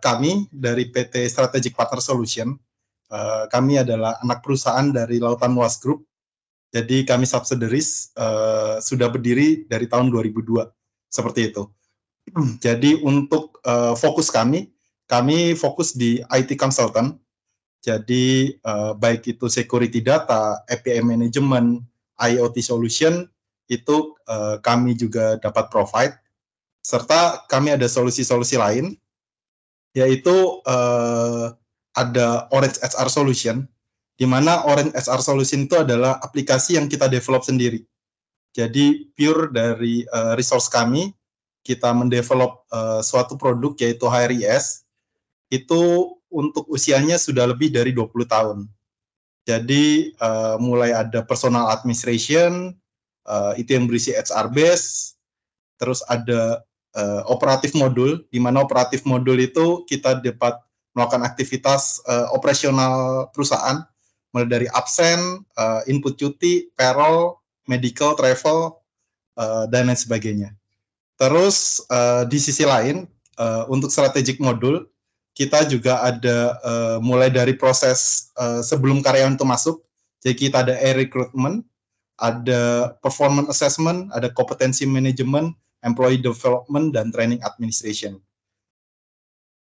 kami dari PT Strategic Partner Solution, kami adalah anak perusahaan dari Lautan Luas Group. Jadi kami subsidiaries sudah berdiri dari tahun 2002, seperti itu. Jadi untuk fokus kami fokus di IT consultant. Jadi baik itu security data, API management, IoT solution, itu kami juga dapat provide. Serta kami ada solusi-solusi lain, yaitu ada Orange HR Solution, di mana Orange HR Solution itu adalah aplikasi yang kita develop sendiri. Jadi pure dari resource kami, kita mendevelop suatu produk yaitu HRIS, itu untuk usianya sudah lebih dari 20 tahun. Jadi mulai ada personal administration, itu yang berisi HR base, terus ada operatif modul, di mana operatif modul itu kita dapat melakukan aktivitas operasional perusahaan, mulai dari absen, input cuti, payroll, medical, travel, dan lain sebagainya. Terus di sisi lain, untuk strategic modul, kita juga ada mulai dari proses sebelum karyawan itu masuk, jadi kita ada recruitment, ada performance assessment, ada kompetensi management, employee development, dan training administration.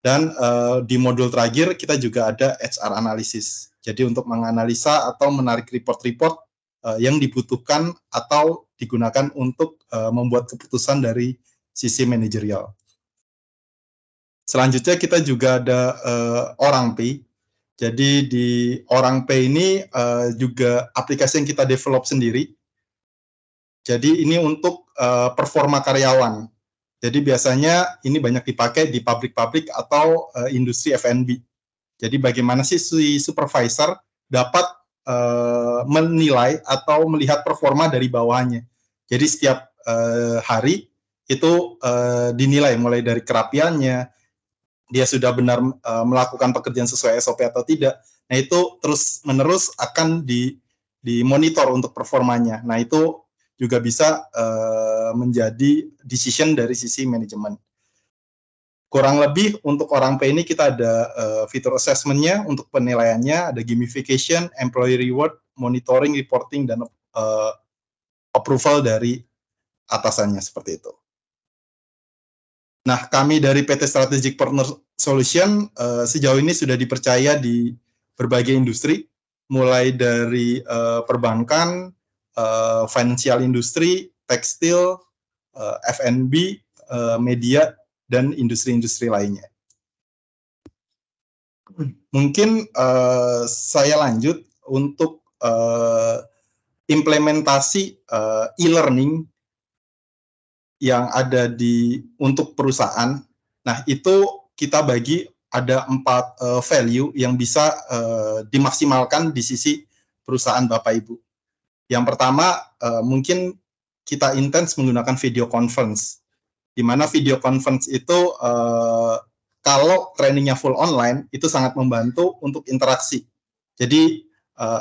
Dan di modul terakhir kita juga ada HR analysis. Jadi untuk menganalisa atau menarik report-report yang dibutuhkan atau digunakan untuk membuat keputusan dari sisi manajerial. Selanjutnya kita juga ada Orang Pay. Jadi di Orang Pay ini juga aplikasi yang kita develop sendiri. Jadi ini untuk performa karyawan. Jadi biasanya ini banyak dipakai di pabrik-pabrik atau industri F&B. Jadi bagaimana sih si supervisor dapat menilai atau melihat performa dari bawahnya. Jadi setiap hari itu dinilai mulai dari kerapiannya, dia sudah benar melakukan pekerjaan sesuai SOP atau tidak. Nah itu terus-menerus akan dimonitor untuk performanya. Nah itu juga bisa menjadi decision dari sisi manajemen. Kurang lebih untuk Orang Pay ini kita ada fitur assessment-nya untuk penilaiannya, ada gamification, employee reward, monitoring, reporting, dan approval dari atasannya seperti itu. Nah, kami dari PT Strategic Partner Solution sejauh ini sudah dipercaya di berbagai industri, mulai dari perbankan, financial industry, tekstil, F&B, media, dan industri-industri lainnya. Mungkin saya lanjut untuk implementasi e-learning yang ada untuk perusahaan. Nah, itu kita bagi ada 4 value yang bisa dimaksimalkan di sisi perusahaan Bapak Ibu. Yang pertama, mungkin kita intens menggunakan video conference, di mana video conference itu kalau trainingnya full online, itu sangat membantu untuk interaksi. Jadi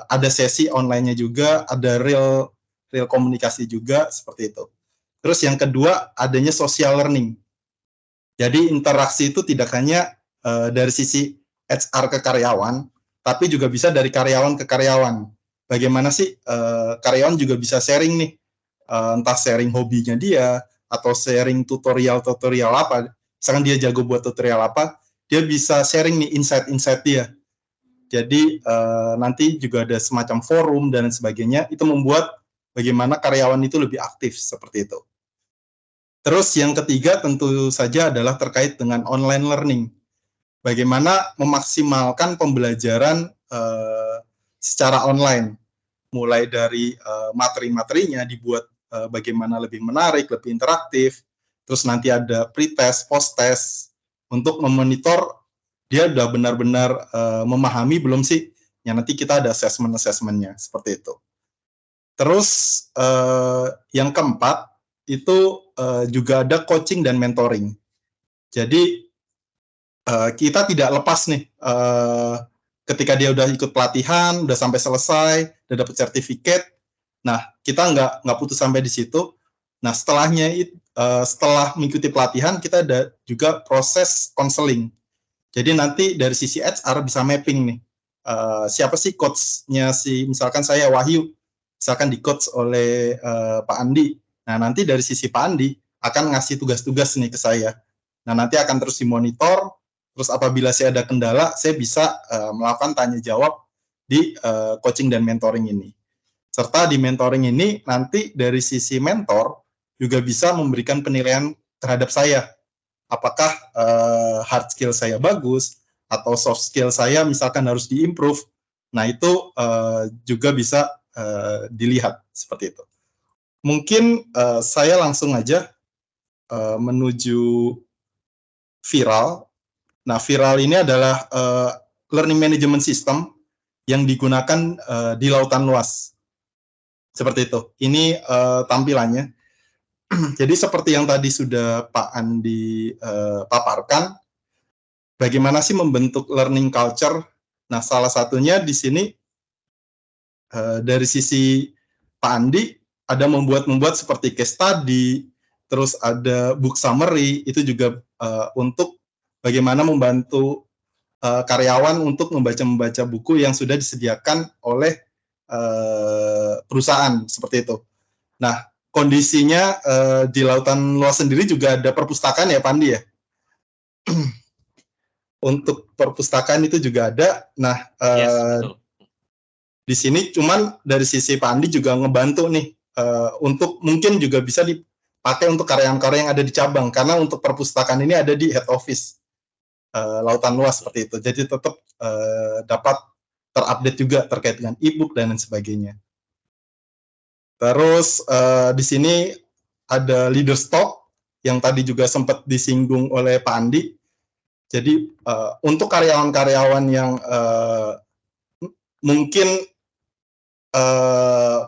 ada sesi online-nya juga, ada real komunikasi juga, seperti itu. Terus yang kedua, adanya social learning. Jadi interaksi itu tidak hanya dari sisi HR ke karyawan, tapi juga bisa dari karyawan ke karyawan. Bagaimana sih karyawan juga bisa sharing nih, entah sharing hobinya dia, atau sharing tutorial apa. Misalkan dia jago buat tutorial apa, dia bisa sharing nih insight-insight dia. Jadi nanti juga ada semacam forum dan sebagainya, itu membuat bagaimana karyawan itu lebih aktif seperti itu. Terus yang ketiga tentu saja adalah terkait dengan online learning. Bagaimana memaksimalkan pembelajaran secara online, mulai dari materi-materinya dibuat bagaimana lebih menarik, lebih interaktif, terus nanti ada pre-test, post-test, untuk memonitor dia udah benar-benar memahami belum sih, ya nanti kita ada assessment-assessment-nya, seperti itu. Terus yang keempat, itu juga ada coaching dan mentoring. Jadi kita tidak lepas nih, ketika dia udah ikut pelatihan, udah sampai selesai, udah dapat sertifikat, nah kita nggak putus sampai di situ. Nah setelahnya, setelah mengikuti pelatihan, kita ada juga proses konseling. Jadi nanti dari sisi HR bisa mapping nih, siapa sih coach-nya misalkan saya Wahyu, misalkan di-coach oleh Pak Andi. Nah, nanti dari sisi Pak Andi akan ngasih tugas-tugas nih ke saya. Nah, nanti akan terus dimonitor, terus apabila saya ada kendala, saya bisa melakukan tanya jawab di coaching dan mentoring ini. Serta di mentoring ini, nanti dari sisi mentor juga bisa memberikan penilaian terhadap saya. Apakah hard skill saya bagus, atau soft skill saya misalkan harus di-improve. Nah, itu juga bisa dilihat seperti itu. Mungkin saya langsung aja menuju Viral. Nah, Viral ini adalah learning management system yang digunakan di lautan luas. Seperti itu. Ini tampilannya. Jadi seperti yang tadi sudah Pak Andi paparkan, bagaimana sih membentuk learning culture? Nah, salah satunya di sini dari sisi Pak Andi, ada membuat seperti case study, terus ada book summary, itu juga untuk bagaimana membantu karyawan untuk membaca buku yang sudah disediakan oleh perusahaan, seperti itu. Nah, kondisinya di lautan luas sendiri juga ada perpustakaan ya, Pak Andi ya? Untuk perpustakaan itu juga ada. Nah, yes, betul. Di sini cuman dari sisi Pak Andi juga ngebantu nih untuk mungkin juga bisa dipakai untuk karyawan-karyawan yang ada di cabang, karena untuk perpustakaan ini ada di head office Lautan Luas seperti itu. Jadi tetap dapat terupdate juga terkait dengan e-book dan lain sebagainya. Terus di sini ada leaders talk yang tadi juga sempat disinggung oleh Pak Andi. Jadi untuk karyawan-karyawan yang mungkin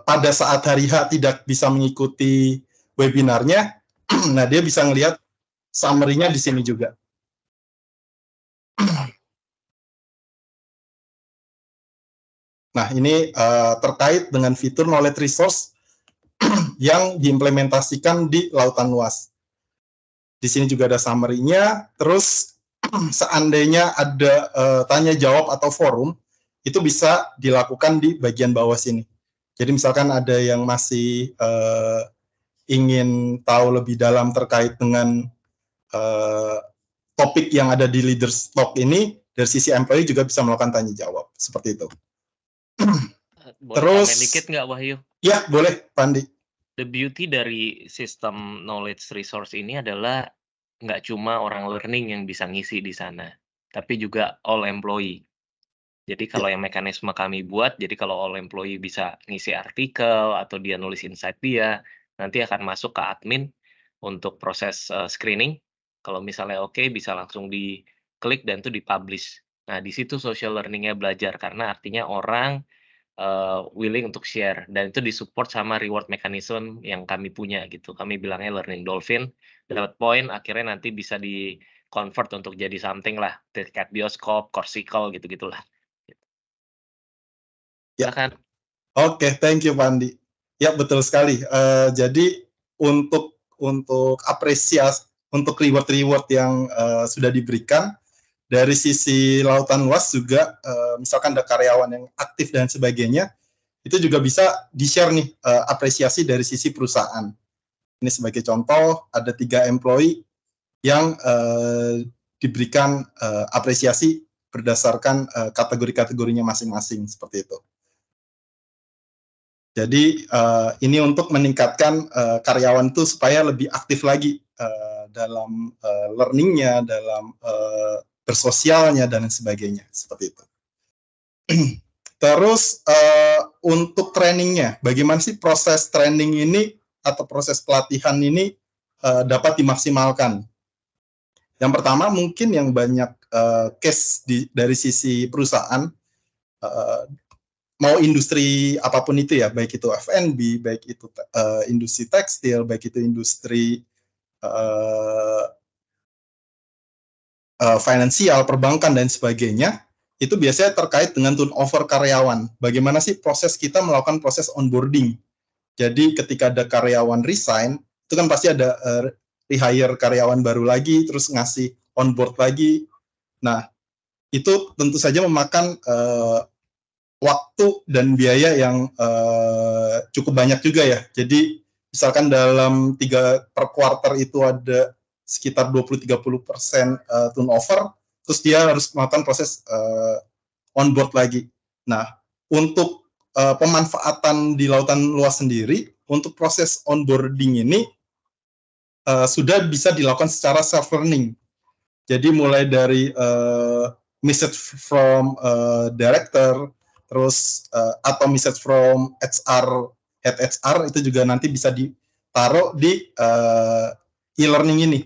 pada saat hari H tidak bisa mengikuti webinarnya, nah dia bisa ngelihat summary-nya di sini juga. Nah, ini terkait dengan fitur knowledge resource yang diimplementasikan di Lautan Luas. Di sini juga ada summary-nya, terus seandainya ada tanya jawab atau forum, itu bisa dilakukan di bagian bawah sini. Jadi misalkan ada yang masih ingin tahu lebih dalam terkait dengan topik yang ada di Leaders Talk ini, dari sisi employee juga bisa melakukan tanya jawab, seperti itu. Boleh Terus, tambahin dikit nggak, Wahyu? Ya, boleh, Pandi. The beauty dari sistem knowledge resource ini adalah nggak cuma orang learning yang bisa ngisi di sana, tapi juga all employee. Jadi kalau yang mekanisme kami buat, jadi kalau all employee bisa ngisi artikel atau dia nulis insight dia, nanti akan masuk ke admin untuk proses screening. Kalau misalnya oke, bisa langsung diklik dan itu dipublish. Nah, di situ social learning-nya belajar, karena artinya orang willing untuk share, dan itu disupport sama reward mechanism yang kami punya gitu. Kami bilangnya learning dolphin, dapat poin, akhirnya nanti bisa di-convert untuk jadi something lah, tiket bioskop, coursicle, gitu-gitulah. Ya. Silakan. Oke, thank you, Pandi. Ya, betul sekali. Jadi untuk apresiasi, untuk reward-reward yang sudah diberikan, dari sisi Lautan Luas juga, misalkan ada karyawan yang aktif dan sebagainya, itu juga bisa di-share nih apresiasi dari sisi perusahaan. Ini sebagai contoh, ada 3 employee yang diberikan apresiasi berdasarkan kategori-kategorinya masing-masing, seperti itu. Jadi ini untuk meningkatkan karyawan itu supaya lebih aktif lagi dalam learning-nya, dalam bersosialnya, dan sebagainya, seperti itu. Terus untuk trainingnya, bagaimana sih proses training ini atau proses pelatihan ini dapat dimaksimalkan? Yang pertama mungkin yang banyak case dari sisi perusahaan, mau industri apapun itu ya, baik itu F&B, baik itu industri tekstil, baik itu industri finansial, perbankan, dan sebagainya, itu biasanya terkait dengan turnover karyawan. Bagaimana sih proses kita melakukan proses onboarding? Jadi ketika ada karyawan resign, itu kan pasti ada rehire karyawan baru lagi, terus ngasih onboard lagi. Nah, itu tentu saja memakan waktu dan biaya yang cukup banyak juga ya. Jadi misalkan dalam 3 per quarter itu ada sekitar 20-30% turnover, terus dia harus melakukan proses onboard lagi. Nah, untuk pemanfaatan di Lautan Luas sendiri, untuk proses onboarding ini sudah bisa dilakukan secara self-learning. Jadi mulai dari message from director, terus atau message from HR, head HR, itu juga nanti bisa ditaruh di e-learning ini.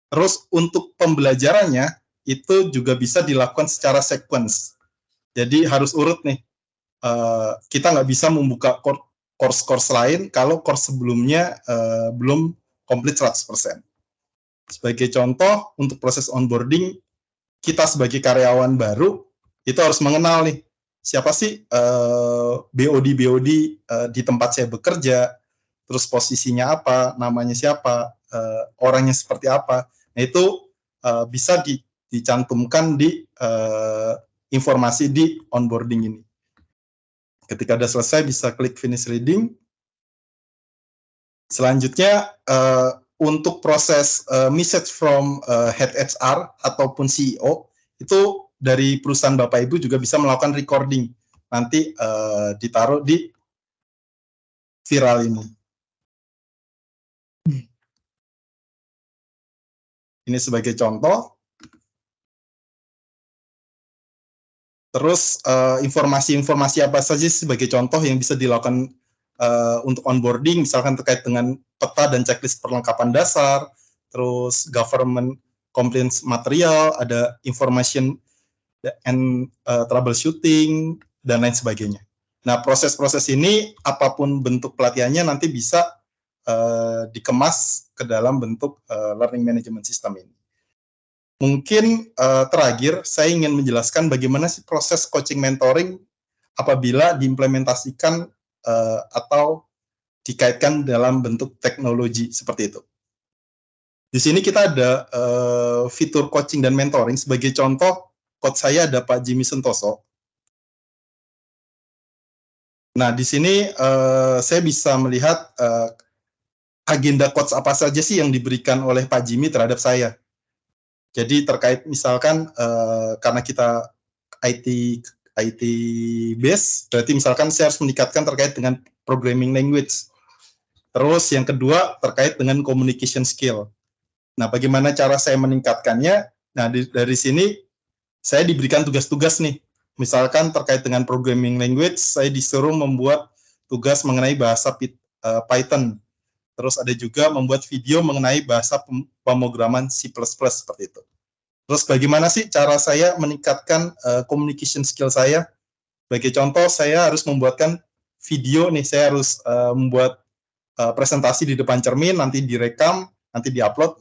Terus untuk pembelajarannya itu juga bisa dilakukan secara sequence. Jadi harus urut nih. Kita nggak bisa membuka course-course lain kalau course sebelumnya belum komplit 100%. Sebagai contoh, untuk proses onboarding, kita sebagai karyawan baru itu harus mengenal nih, siapa sih BOD di tempat saya bekerja, terus posisinya apa, namanya siapa, orangnya seperti apa. Nah, itu bisa dicantumkan di informasi di onboarding ini. Ketika sudah selesai, bisa klik finish reading. Selanjutnya, untuk proses message from head HR ataupun CEO, itu dari perusahaan Bapak Ibu juga bisa melakukan recording. nanti ditaruh di viral ini. Ini sebagai contoh. Terus informasi-informasi apa saja sebagai contoh yang bisa dilakukan untuk onboarding, misalkan terkait dengan peta dan checklist perlengkapan dasar, terus government compliance material, ada information and troubleshooting, dan lain sebagainya. Nah, proses-proses ini, apapun bentuk pelatihannya, nanti bisa dikemas ke dalam bentuk learning management system ini. Mungkin terakhir, saya ingin menjelaskan bagaimana sih proses coaching mentoring apabila diimplementasikan atau dikaitkan dalam bentuk teknologi seperti itu. Di sini kita ada fitur coaching dan mentoring. Sebagai contoh, coach saya ada Pak Jimmy Sentoso. Nah, di sini saya bisa melihat agenda coach apa saja sih yang diberikan oleh Pak Jimmy terhadap saya. Jadi terkait misalkan karena kita IT base, berarti misalkan saya harus meningkatkan terkait dengan programming language. Terus yang kedua terkait dengan communication skill. Nah, bagaimana cara saya meningkatkannya? Nah, dari sini saya diberikan tugas-tugas nih. Misalkan terkait dengan programming language, saya disuruh membuat tugas mengenai bahasa Python. Terus ada juga membuat video mengenai bahasa pemrograman C++ seperti itu. Terus bagaimana sih cara saya meningkatkan communication skill saya? Sebagai contoh, saya harus membuatkan video nih, saya harus membuat presentasi di depan cermin, nanti direkam, nanti diupload.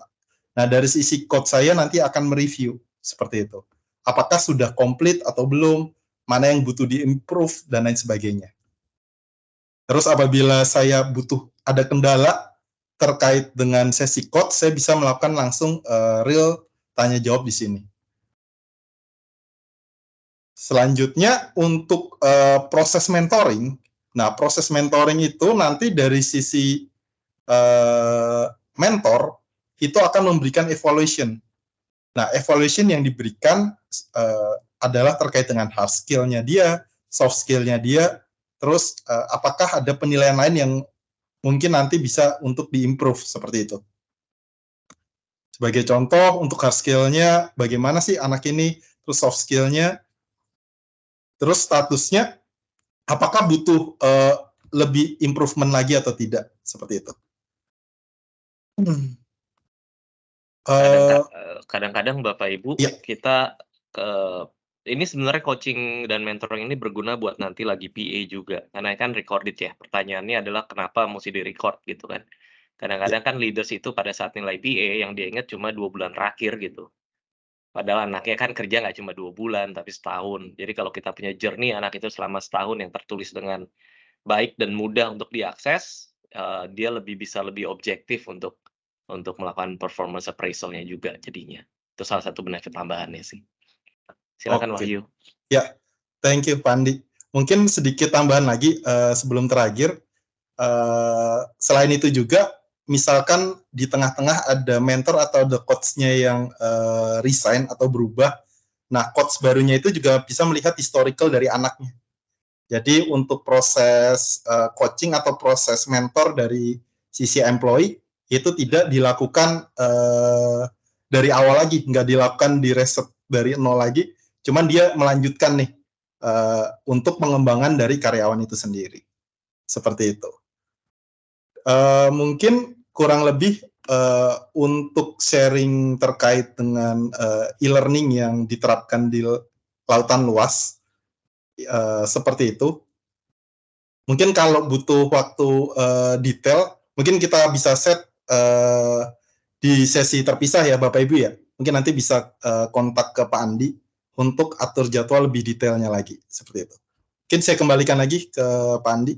Nah, dari sisi code saya nanti akan mereview seperti itu. Apakah sudah komplit atau belum, mana yang butuh di-improve, dan lain sebagainya. Terus apabila saya butuh ada kendala terkait dengan sesi code, saya bisa melakukan langsung real tanya jawab di sini. Selanjutnya untuk proses mentoring. Nah, proses mentoring itu nanti dari sisi mentor itu akan memberikan evaluation. Nah, evaluation yang diberikan adalah terkait dengan hard skill-nya dia, soft skill-nya dia, terus apakah ada penilaian lain yang mungkin nanti bisa untuk di-improve seperti itu. Sebagai contoh, untuk hard skill-nya, bagaimana sih anak ini, terus soft skill-nya, terus statusnya, apakah butuh lebih improvement lagi atau tidak, seperti itu. Kadang-kadang Bapak Ibu, ya. kita ini sebenarnya coaching dan mentoring ini berguna buat nanti lagi PA juga, karena kan recorded ya. Pertanyaannya adalah kenapa mesti di-record gitu kan. Kadang-kadang kan leaders itu pada saat nilai PA yang dia ingat cuma 2 bulan terakhir gitu. Padahal anaknya kan kerja nggak cuma 2 bulan, tapi setahun. Jadi kalau kita punya journey anak itu selama setahun yang tertulis dengan baik dan mudah untuk diakses, dia bisa lebih objektif untuk melakukan performance appraisal-nya juga jadinya. Itu salah satu benefit tambahannya sih. Silakan Wahyu. Ya, thank you Pak Andi. Mungkin sedikit tambahan lagi sebelum terakhir. Selain itu juga, misalkan di tengah-tengah ada mentor atau ada coach-nya yang resign atau berubah, nah coach barunya itu juga bisa melihat historical dari anaknya. Jadi untuk proses coaching atau proses mentor dari sisi employee itu tidak dilakukan dari awal lagi, nggak dilakukan di reset dari nol lagi, cuman dia melanjutkan nih untuk pengembangan dari karyawan itu sendiri. Seperti itu. Mungkin kurang lebih untuk sharing terkait dengan e-learning yang diterapkan di lautan luas, seperti itu. Mungkin kalau butuh waktu detail, mungkin kita bisa set di sesi terpisah ya Bapak Ibu ya. Mungkin nanti bisa kontak ke Pak Andi untuk atur jadwal lebih detailnya lagi, seperti itu. Mungkin saya kembalikan lagi ke Pak Andi.